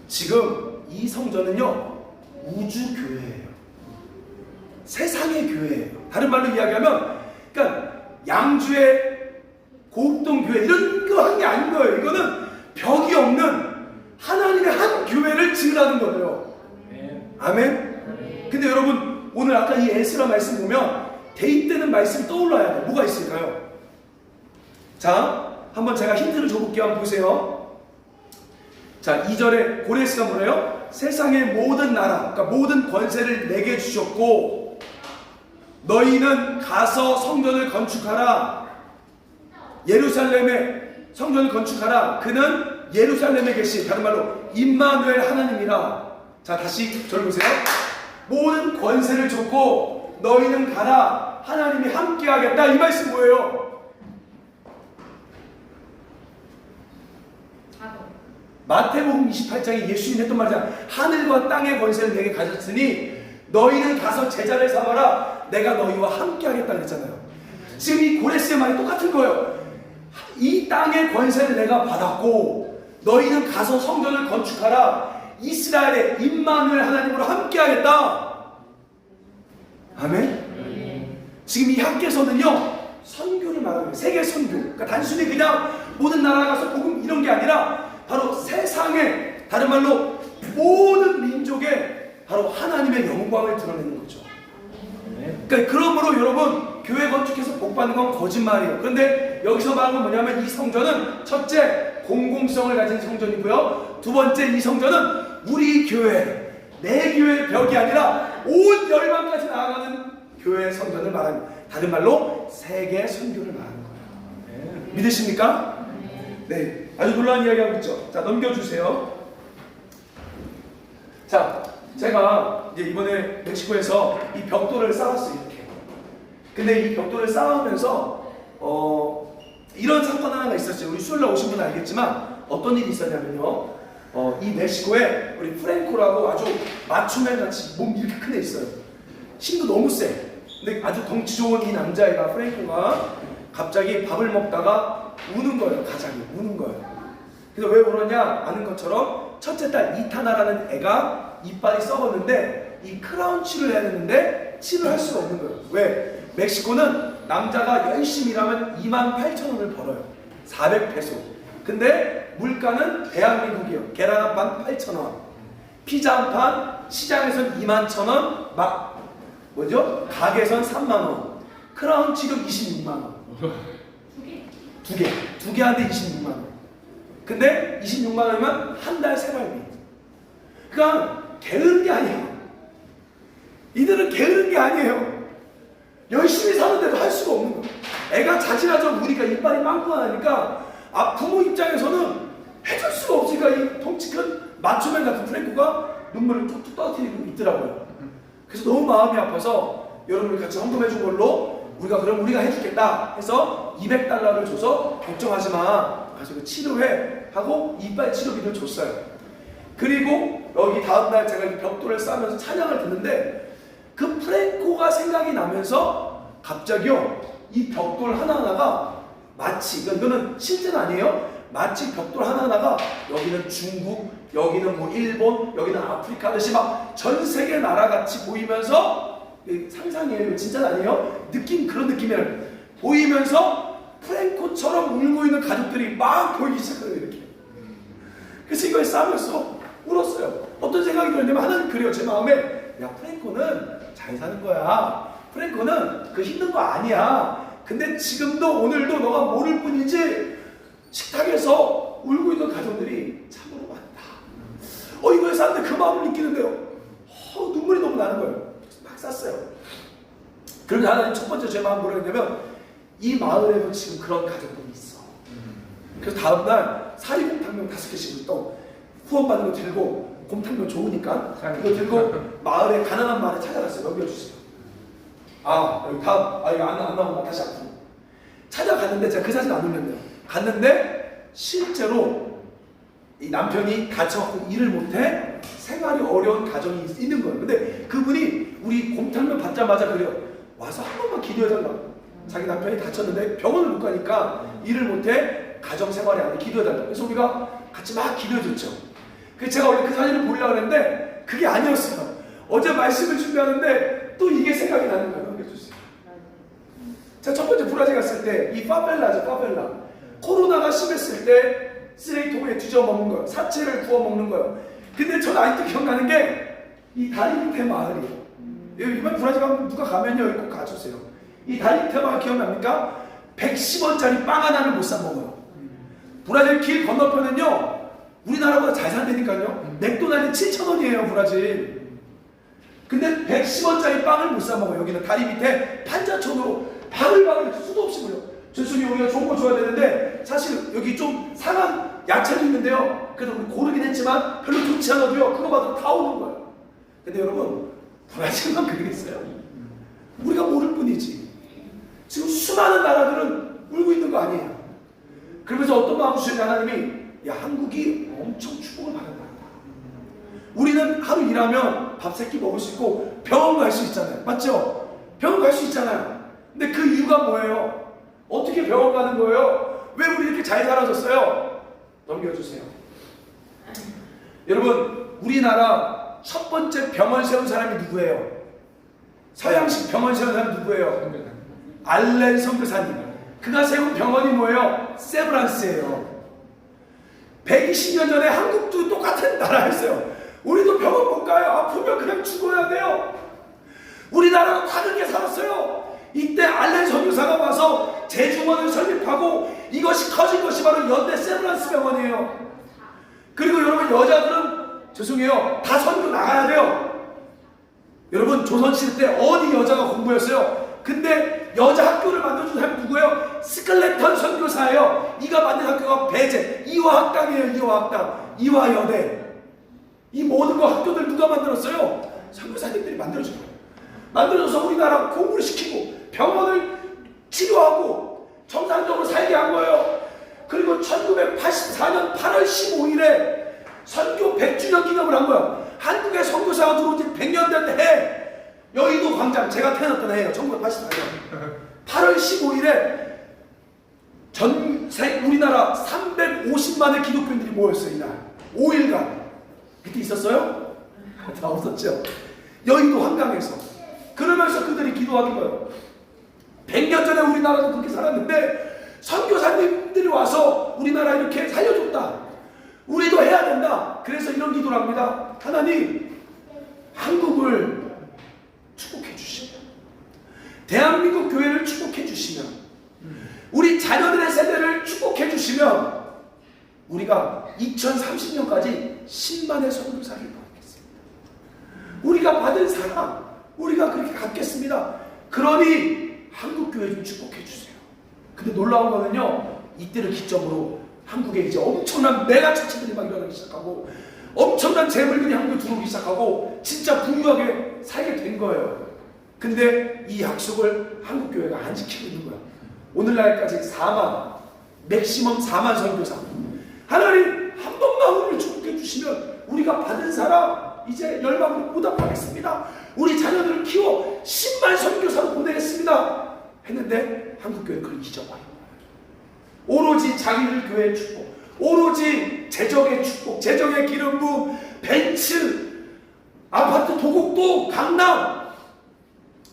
지금 이 성전은요, 우주 교회예요. 세상의 교회예요. 다른 말로 이야기하면, 그러니까 양주의 고읍동 교회 이런 거 한 게 아닌 거예요. 이거는 벽이 없는 하나님의 한 교회를 지으라는 거예요. 아멘. 근데 여러분 오늘 아까 이 에스라 말씀 보면 대입되는 말씀이 떠올라야 돼요. 뭐가 있을까요? 자, 한번 제가 힌트를 줘볼게요. 한번 보세요. 자, 2절에 고레스가 뭐래요? 세상의 모든 나라, 그러니까 모든 권세를 내게 주셨고 너희는 가서 성전을 건축하라. 예루살렘에 성전을 건축하라. 그는 예루살렘에 계신, 다른 말로 임마누엘 하나님이라. 자, 다시 저를 보세요. 모든 권세를 줬고 너희는 가라. 하나님이 함께 하겠다. 이 말씀 뭐예요? 마태복음 28장에 예수님이 했던 말이잖아. 하늘과 땅의 권세를 내게 가졌으니 너희는 가서 제자를 삼아라. 내가 너희와 함께 하겠다 그랬잖아요. 지금 이 고레스의 말이 똑같은 거예요. 이 땅의 권세를 내가 받았고 너희는 가서 성전을 건축하라. 이스라엘의 임마누엘 하나님으로 함께 하겠다. 아멘. 지금 이 학계서는요, 선교를 말하는 거예요. 세계 선교. 그러니까 단순히 그냥 모든 나라 가서 복음 이런 게 아니라 바로 세상에, 다른 말로 모든 민족에 바로 하나님의 영광을 드러내는 거죠. 그러니까 그러므로 여러분 교회 건축해서 복 받는 건 거짓말이에요. 그런데 여기서 말하는 건 뭐냐면 이 성전은 첫째 공공성을 가진 성전이고요. 두 번째 이 성전은 우리 교회, 내 교회의 벽이 아니라 온 열방까지 나아가는 교회의 성전을 말합니다. 다른 말로 세계 선교를 말하는 거예요. 믿으십니까? 네, 아주 놀라운 이야기하고 있죠. 자, 넘겨주세요. 자, 제가 이제 이번에 멕시코에서 이 벽돌을 쌓았어요. 이렇게. 근데 이 벽돌을 쌓으면서 이런 사건 하나가 있었어요. 우리 수요일날 오신 분은 알겠지만 어떤 일이 있었냐면요, 이 멕시코에 우리 프랭코라고 아주 맞춤맨 같이 몸 이렇게 큰 애 있어요. 힘도 너무 세. 근데 아주 덩치 좋은 이 남자애가, 프랭코가 갑자기 밥을 먹다가 우는 거예요. 가장이 우는 거예요. 그래서 왜 울었냐? 아는 것처럼 첫째 딸 이타나라는 애가 이빨이 썩었는데 이 크라운 치료를 해야 되는데 치료를 할 수가 없는 거예요. 왜? 멕시코는 남자가 열심히 일하면 28,000원을 벌어요. 400페소. 근데 물가는 대한민국이요. 계란 한 판 8,000원. 피자 한 판 시장에선 21,000원. 막 뭐죠? 가게선 3만원. 크라운 치료 26만원. 두 개 한데 26만원. 근데 26만원이면 한 달 생활비. 그러니까 게으른 게 아니에요. 이들은 게으른 게 아니에요. 열심히 사는데도 할 수가 없는 거예요. 애가 자지나서 우리가 이빨이 빵꾸가 나니까 부모 입장에서는 해줄 수가 없으니까 이 덩치 큰 맞춤맨 같은 프랭크가 눈물을 툭툭 떨어뜨리고 있더라고요. 그래서 너무 마음이 아파서 여러분이 같이 헌금해 준 걸로 우리가 해주겠다 해서 $200를 줘서 걱정하지 마. 가서 치료해 하고 이빨 치료비를 줬어요. 그리고 여기 다음날 제가 이 벽돌을 쌓으면서 찬양을 듣는데 그 프랭코가 생각이 나면서 갑자기요, 이 벽돌 하나하나가 마치, 이거는 실제는 아니에요. 마치 벽돌 하나하나가 여기는 중국, 여기는 뭐 일본, 여기는 아프리카 하듯이 막 전 세계 나라같이 보이면서, 상상이에요. 진짜 아니에요. 그런 느낌이에요. 보이면서 프랭코처럼 울고 있는 가족들이 막 보이기 시작해요. 이렇게. 그래서 이걸 싸면서 울었어요. 어떤 생각이 들었냐면 하나님 그래요. 제 마음에, 야, 프랭코는 잘 사는 거야. 프랭코는 그 힘든 거 아니야. 근데 지금도 오늘도 너가 모를 뿐이지 식탁에서 울고 있는 가정들이 참으로 많다. 이거에 사람들이 그 마음을 느끼는데요. 눈물이 너무 나는 거예요. 막 쌌어요. 그런데 하나님 첫 번째 제 마음 뭐라 했냐면 이 마을에도 지금 그런 가정들이 있어. 그래서 다음날 사리곰탕면 5개씩을 또 후원받는 거 들고, 곰탕면 좋으니까 그거 들고 마을에, 가난한 마을에 찾아갔어요. 넘겨주세요. 여기 다음, 이거 안 나오면 다시 앞으로 찾아갔는데, 제가 그 사진 안 올렸네요. 갔는데 실제로 이 남편이 다쳐갖고 일을 못해 생활이 어려운 가정이 있는 거예요. 근데 그분이 우리 곰탕면 받자마자 그래요. 와서 한 번만 기도해달라고. 자기 남편이 다쳤는데 병원을 못 가니까 일을 못해 가정 생활이 안 돼. 기도해달라고. 그래서 우리가 같이 막 기도해줬죠. 그래서 제가 원래 그 사진을 보려고 했는데 그게 아니었어요. 어제 말씀을 준비하는데 또 이게 생각이 나는 거예요. 넘겨주세요. 제가 첫 번째 브라질 갔을 때 이 파벨라죠. 파벨라. 코로나가 심했을 때 쓰레기통에 뒤져 먹는 거예요. 사체를 구워 먹는 거예요. 근데 저는 아직도 기억나는 게 이 다리 밑에 마을이에요. 이번 브라질 가면 누가 가면요, 꼭 가주세요. 이 다리 밑에 마을 기억납니까? 110원짜리 빵 하나를 못 사 먹어요. 브라질 길 건너편은요, 우리나라보다 잘 산다니까요. 맥도날드 7,000원이에요, 브라질. 근데 110원짜리 빵을 못 사 먹어요. 여기는 다리 밑에 판자촌으로 바글바글 수도 없이 물려. 죄송해요, 우리가 좋은 거 줘야 되는데 사실 여기 좀 상한 야채도 있는데요. 그래도 우리 고르긴 했지만 별로 좋지 않아도요, 그거 봐도 다 오는 거예요. 근데 여러분, 브라질만 그러겠어요? 우리가 모를 뿐이지. 지금 수많은 나라들은 울고 있는 거 아니에요. 그러면서 어떤 마음을 주시는지 하나님이, 야, 한국이 엄청 축복을 받은 나라다. 우리는 하루 일하면 밥 3끼 먹을 수 있고 병원 갈 수 있잖아요. 맞죠? 병원 갈 수 있잖아요. 근데 그 이유가 뭐예요? 어떻게 병원 가는 거예요? 왜 우리 이렇게 잘 살아졌어요? 넘겨주세요. 여러분, 우리나라 첫 번째 병원 세운 사람이 누구예요? 서양식 병원 세운 사람이 누구예요? 알렌 선교사님. 그가 세운 병원이 뭐예요? 세브란스예요. 120년 전에 한국도 똑같은 나라였어요. 우리도 병원 못 가요. 아프면 그냥 죽어야 돼요. 우리나라도 다 그렇게 살았어요. 이때 알렌 선교사가 와서 제주원을 설립하고 이것이 커진 것이 바로 연대 세브란스 병원이에요. 그리고 여러분, 여자들은 죄송해요, 다 선교 나가야 돼요. 여러분, 조선시대 때 어디 여자가 공부했어요? 근데 여자 학교를 만들어준 사람이 누구예요? 스칼레턴 선교사예요. 이가 만든 학교가 배제, 이화학당이에요. 이화학당, 이화여대. 이 모든 거 학교들 누가 만들었어요? 선교사님들이 만들어준 거예요. 만들어서 우리나라 공부를 시키고 병원을 치료하고 정상적으로 살게 한 거예요. 그리고 1984년 8월 15일에 선교 100주년 기념을 한 거예요. 한국에 선교사가 들어온 지 100년 된 해, 여의도 광장, 제가 태어났던 해예요. 1984년 8월 15일에 우리나라 350만의 기독교인들이 모였어요. 이날 5일간. 그때 있었어요? 다 없었죠. 여의도 한강에서. 그러면서 그들이 기도하는 거예요. 100년 전에 우리나라도 그렇게 살았는데 선교사님들이 와서 우리나라 이렇게 살려줬다. 우리도 해야 된다. 그래서 이런 기도를 합니다. 하나님, 한국을 축복해 주시면, 대한민국 교회를 축복해 주시면, 우리 자녀들의 세대를 축복해 주시면 우리가 2030년까지 10만의 선교사를 받겠습니다. 우리가 받은 사랑, 우리가 그렇게 갚겠습니다. 그러니 한국교회 좀 축복해 주세요. 근데 놀라운 거는요, 이때를 기점으로 한국에 이제 엄청난 메가처치들이 막 일어나기 시작하고 엄청난 재물들이 한국에 들어오기 시작하고 진짜 부유하게 살게 된 거예요. 근데 이 약속을 한국교회가 안 지키고 있는 거야. 오늘날까지 4만, 맥시멈 4만 선교사. 하나님, 한 번만 우리를 축복해 주시면 우리가 받은 사람 이제 열방으로 보답하겠습니다. 우리 자녀들을 키워 10만 선교사로 보내겠습니다. 했는데 한국교회는 그걸 잊어버려요. 오로지 자기들 교회의 축복, 오로지 재정의 축복, 재정의 기름 부음, 벤츠, 아파트 도곡동, 강남,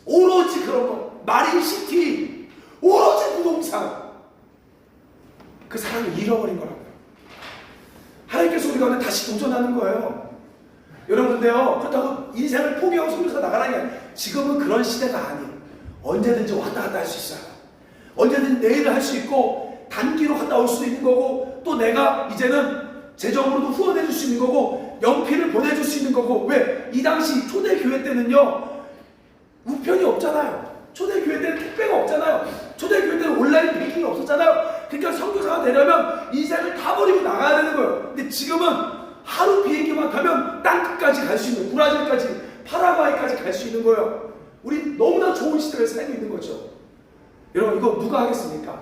오로지 그런 거, 마린시티, 오로지 부동산. 그 사람을 잃어버린 거라고요. 하나님께서 우리가 오늘 다시 도전하는 거예요. 여러분들요, 그렇다고 인생을 포기하고 선교사 나가라는 게 아니에요. 지금은 그런 시대가 아니에요. 언제든지 왔다 갔다 할 수 있어요. 언제든 내일 할 수 있고 단기로 갔다 올 수도 있는 거고 또 내가 이제는 재정으로도 후원해 줄 수 있는 거고 연필을 보내줄 수 있는 거고 왜? 이 당시 초대교회 때는요 우편이 없잖아요. 초대교회 때는 택배가 없잖아요. 초대교회 때는 온라인 뱅킹이 없었잖아요. 그러니까 선교사가 되려면 인생을 다 버리고 나가야 되는 거예요. 근데 지금은 하루 비행기만 타면 땅끝까지 갈 수 있는, 브라질까지 파라과이까지 갈 수 있는 거예요. 우리 너무나 좋은 시대에 살고 있는 거죠. 여러분 이거 누가 하겠습니까?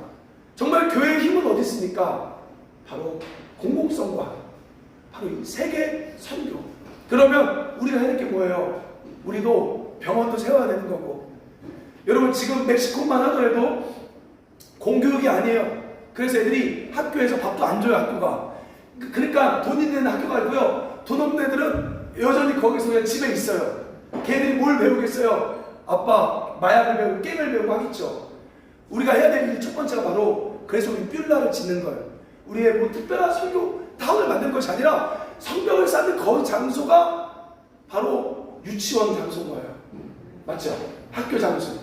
정말 교회의 힘은 어디 있습니까? 바로 공공성과 바로 이 세계 선교. 그러면 우리가 해야 될 게 뭐예요? 우리도 병원도 세워야 되는 거고. 여러분 지금 멕시코만 하더라도 공교육이 아니에요. 그래서 애들이 학교에서 밥도 안 줘요. 학교가. 그러니까 돈 있는 학교가 아니고요. 돈 없는 애들은 여전히 거기서 그냥 집에 있어요. 걔들이 뭘 배우겠어요? 아빠 마약을 배우고 게임을 배우고 하겠죠. 우리가 해야 될 일 첫 번째가 바로 그래서 우리 뷸라를 짓는 거예요. 우리의 뭐 특별한 설교 타운을 만든 것이 아니라 성벽을 쌓는 거의 장소가 바로 유치원 장소인 거예요. 맞죠? 학교 장소.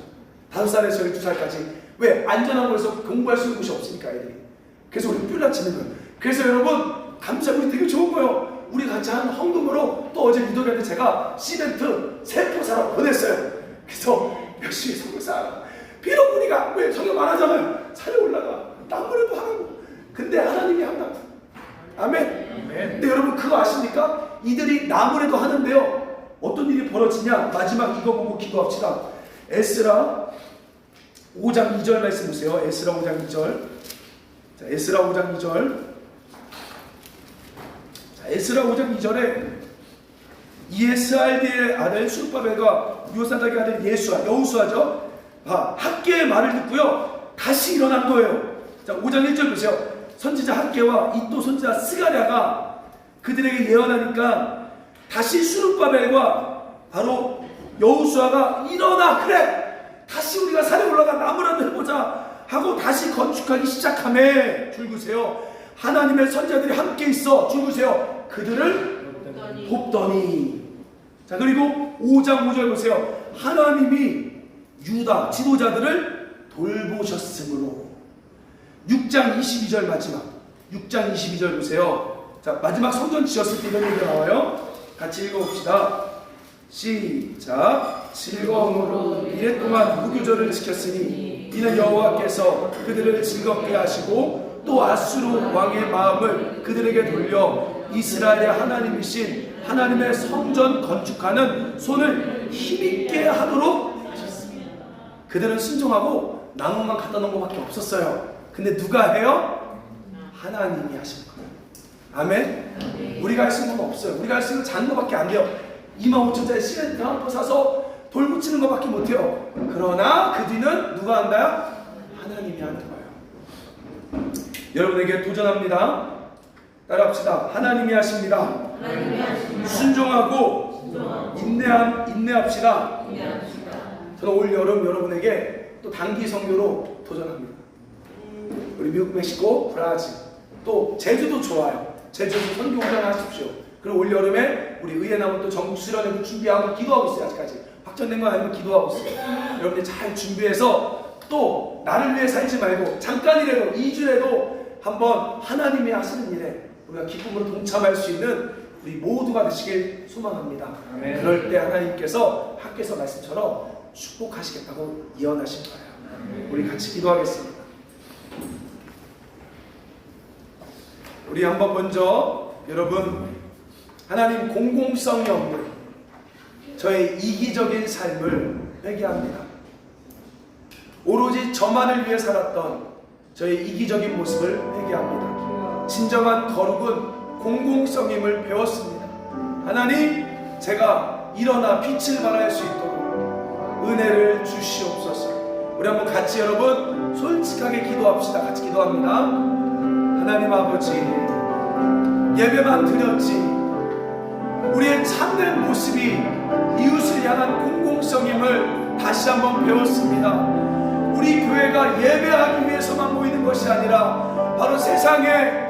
5살에서 12살까지. 왜? 안전한 곳에서 공부할 수 있는 곳이 없으니까 애들이. 그래서 우리 뷸라 짓는 거예요. 그래서 여러분 감사합니다. 되게 좋은 거예요. 우리 같이 한 헌금으로 또 어제 유도리한테 제가 시멘트 3포 사러 보냈어요. 그래서 열심히 성교사. 비록 우리가 왜 성경 안 하잖아요. 산에 올라가 나무라도 하라고. 근데 하나님이 한다고. 아멘. 근데 여러분 그거 아십니까? 이들이 나무라도 하는데요. 어떤 일이 벌어지냐? 마지막 이거 보고 기도합시다. 에스라 5장 2절 말씀 보세요. 에스라 5장 2절. 자, 에스라 5장 2절. 자, 에스라 5장 2절에 이에스알디의 아들 수르바벨과 요사닥의 아들 예수아, 여우수아죠. 학계의 말을 듣고요. 다시 일어난 거예요. 자, 5장 1절 보세요. 선지자 학계와 이또 선지자 스가랴가 그들에게 예언하니까 다시 수르바벨과 바로 여우수아가 일어나 그래 다시 우리가 산에 올라가 나무라도 해보자 하고 다시 건축하기 시작하며 줄구세요. 하나님의 선지자들이 함께 있어 줄구세요. 그들을 돕더니. 자, 그리고 5장 5절 보세요. 하나님이 유다 지도자들을 돌보셨으므로. 6장 22절 마지막 6장 22절 보세요. 자, 마지막 성전 지었을 때 이런 얘기가 나와요. 같이 읽어봅시다. 시작. 즐거움으로 이래 동안 무교절을 지켰으니 이는 여호와께서 그들을 즐겁게 하시고 또 아수르 왕의 마음을 그들에게 돌려 이스라엘의 하나님이신 하나님의 성전 건축하는 손을 힘있게 하도록 하셨습니다. 그들은 순종하고 나무만 갖다 놓은 것밖에 없었어요. 근데 누가 해요? 하나님이 하신 거예요. 아멘? 우리가 할 수 있는 건 없어요. 우리가 할 수 있는 건 작은 것밖에 안 돼요. 25,000짜리 시멘트 한 포 사서 돌 붙이는 것밖에 못해요. 그러나 그 뒤는 누가 한다? 하나님이 하는 거예요. 여러분에게 도전합니다. 따라합시다. 하나님이 하십니다. 순종하고 인내합시다. 저는 올 여름 여러분에게 또 단기 선교로 도전합니다. 우리 미국, 멕시코, 브라질, 또 제주도 좋아요. 제주도 선교 훈련 하십시오. 그리고 올 여름에 우리 의회 나무 또 전국 수련회도 준비하고 기도하고 있어요. 아직까지 확정된 건 아니면 기도하고 있어요. 여러분들 잘 준비해서 또 나를 위해 살지 말고 잠깐이라도 2주라도 한번 하나님이 하시는 일에 우리가 기쁨으로 동참할 수 있는 우리 모두가 되시길 소망합니다. 아멘. 그럴 때 하나님께서 학교에서 말씀처럼 축복하시겠다고 예언하신 거예요. 아멘. 우리 같이 기도하겠습니다. 우리 한번 먼저 여러분 하나님 공공성이 없는 저의 이기적인 삶을 회개합니다. 오로지 저만을 위해 살았던 저의 이기적인 모습을 회개합니다. 진정한 거룩은 공공성임을 배웠습니다. 하나님, 제가 일어나 빛을 발할 수 있도록 은혜를 주시옵소서. 우리 한번 같이 여러분 솔직하게 기도합시다. 같이 기도합니다. 하나님 아버지, 예배만 드렸지 우리의 참된 모습이 이웃을 향한 공공성임을 다시 한번 배웠습니다. 우리 교회가 예배하기 위해서만 모이는 것이 아니라 바로 세상에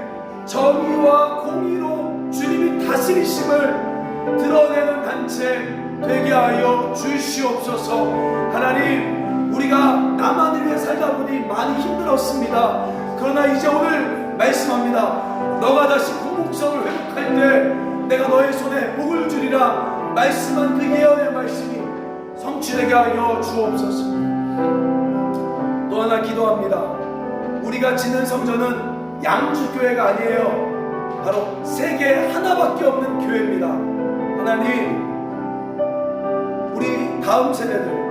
정의와 공의로 주님이 다스리심을 드러내는 단체 되게 하여 주시옵소서. 하나님, 우리가 나만을 위해 살다 보니 많이 힘들었습니다. 그러나 이제 오늘 말씀합니다. 너가 다시 공공성을 회복할 때 내가 너의 손에 복을 주리라 말씀한 그 예언의 말씀이 성취되게 하여 주옵소서. 또 하나 기도합니다. 우리가 짓는 성전은 양주교회가 아니에요. 바로 세계 하나밖에 없는 교회입니다. 하나님, 우리 다음 세대들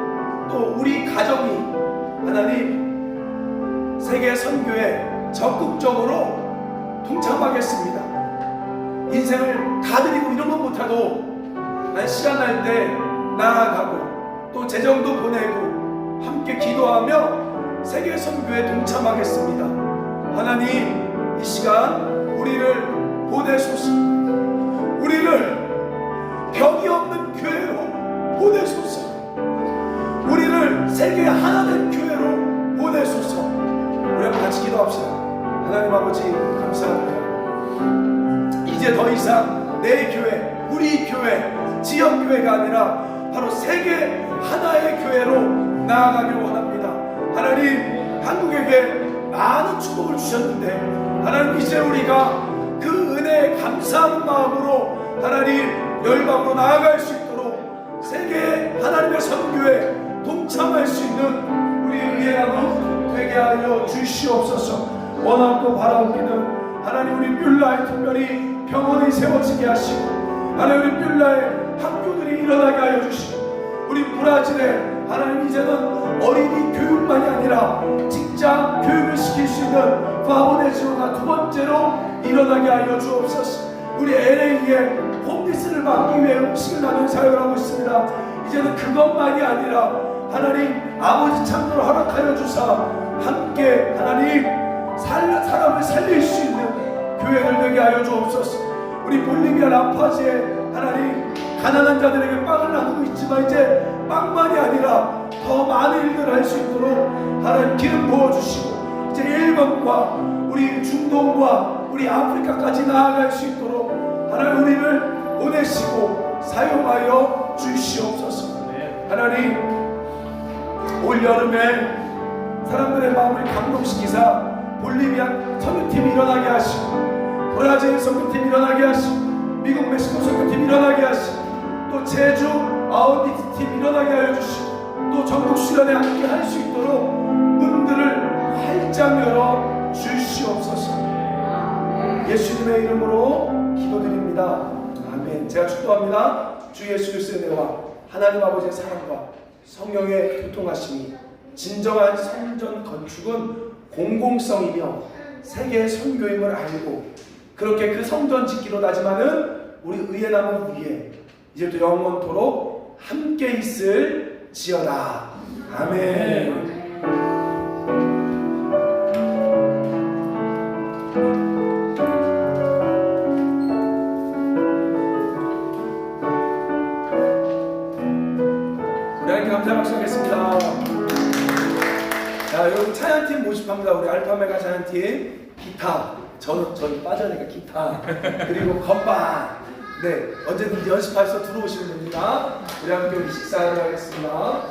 또 우리 가정이 하나님 세계 선교에 적극적으로 동참하겠습니다. 인생을 다 드리고 이런 건 못하고 난 시간 날 때 나아가고 또 재정도 보내고 함께 기도하며 세계 선교에 동참하겠습니다. 하나님, 이 시간 우리를 보내소서. 우리를 벽이 없는 교회로 보내소서. 우리를 세계 하나된 교회로 보내소서. 우리 한번 같이 기도합시다. 하나님 아버지, 감사합니다. 이제 더 이상 내 교회, 우리 교회, 지역교회가 아니라 바로 세계 하나의 교회로 나아가길 원합니다. 하나님, 한국에게 많은 축복을 주셨는데 하나님, 이제 우리가 그 은혜에 감사하는 마음으로 하나님 열방으로 나아갈 수 있도록 세계 하나님의 선교에 동참할 수 있는 우리 의회나무 되게 하여 주시옵소서. 원하고 바라옵기는 하나님, 우리 뷸라에 특별히 병원이 세워지게 하시고 하나님, 우리 뷸라에 학교들이 일어나게 하여 주시고 우리 브라질에 하나님 이제는 어린이 교육만이 아니라 직장 교육을 시킬 수 있는 파보네지오가 두 번째로 일어나게 하여 주옵소서. 우리 LA에 홈리스를 막기 위해 음식을 나누는 사역을 하고 있습니다. 이제는 그것만이 아니라 하나님 아버지 창조를 허락하여 주사 함께 하나님 사람을 살릴 수 있는 교회를 되게 하여 주옵소서. 우리 볼리비아 라파지에 하나님 가난한 자들에게 빵을 나누고 있지만 이제 빵만이 아니라 더 많은 일들을 할 수 있도록 하나님 기름 부어주시고 이제 일본과 우리 중동과 우리 아프리카까지 나아갈 수 있도록 하나님 우리를 보내시고 사용하여 주시옵소서. 하나님, 올 여름에 사람들의 마음을 감동시키사 볼리비아 선교팀이 일어나게 하시고 브라질 선교팀이 일어나게 하시고 미국 멕시코 선교팀이 일어나게 하시고 또 제주 아우디트 팀 일어나게 하여 주시고 또 전국 수련회 함께 할 수 있도록 문들을 활짝 열어 주시옵소서. 예수님의 이름으로 기도드립니다. 아멘. 제가 축도합니다. 주 예수 그리스도의 은혜와 하나님 아버지의 사랑과 성령의 교통하심이 진정한 성전 건축은 공공성이며 세계의 선교임을 알고 그렇게 그 성전 짓기로 다짐하는 우리 의회나무 위에 이제부터 영원토록 함께 있을 지어다. 아멘. 우리 하나님께 감사 박수하겠습니다. 자, 여러분 찬양팀 모집합니다. 우리 알파메가 찬양팀 기타, 저는 빠져니까 기타 그리고 건반, 네, 언제든지 연습해서 들어오시면 됩니다. 우리 함께 식사하도록 하겠습니다.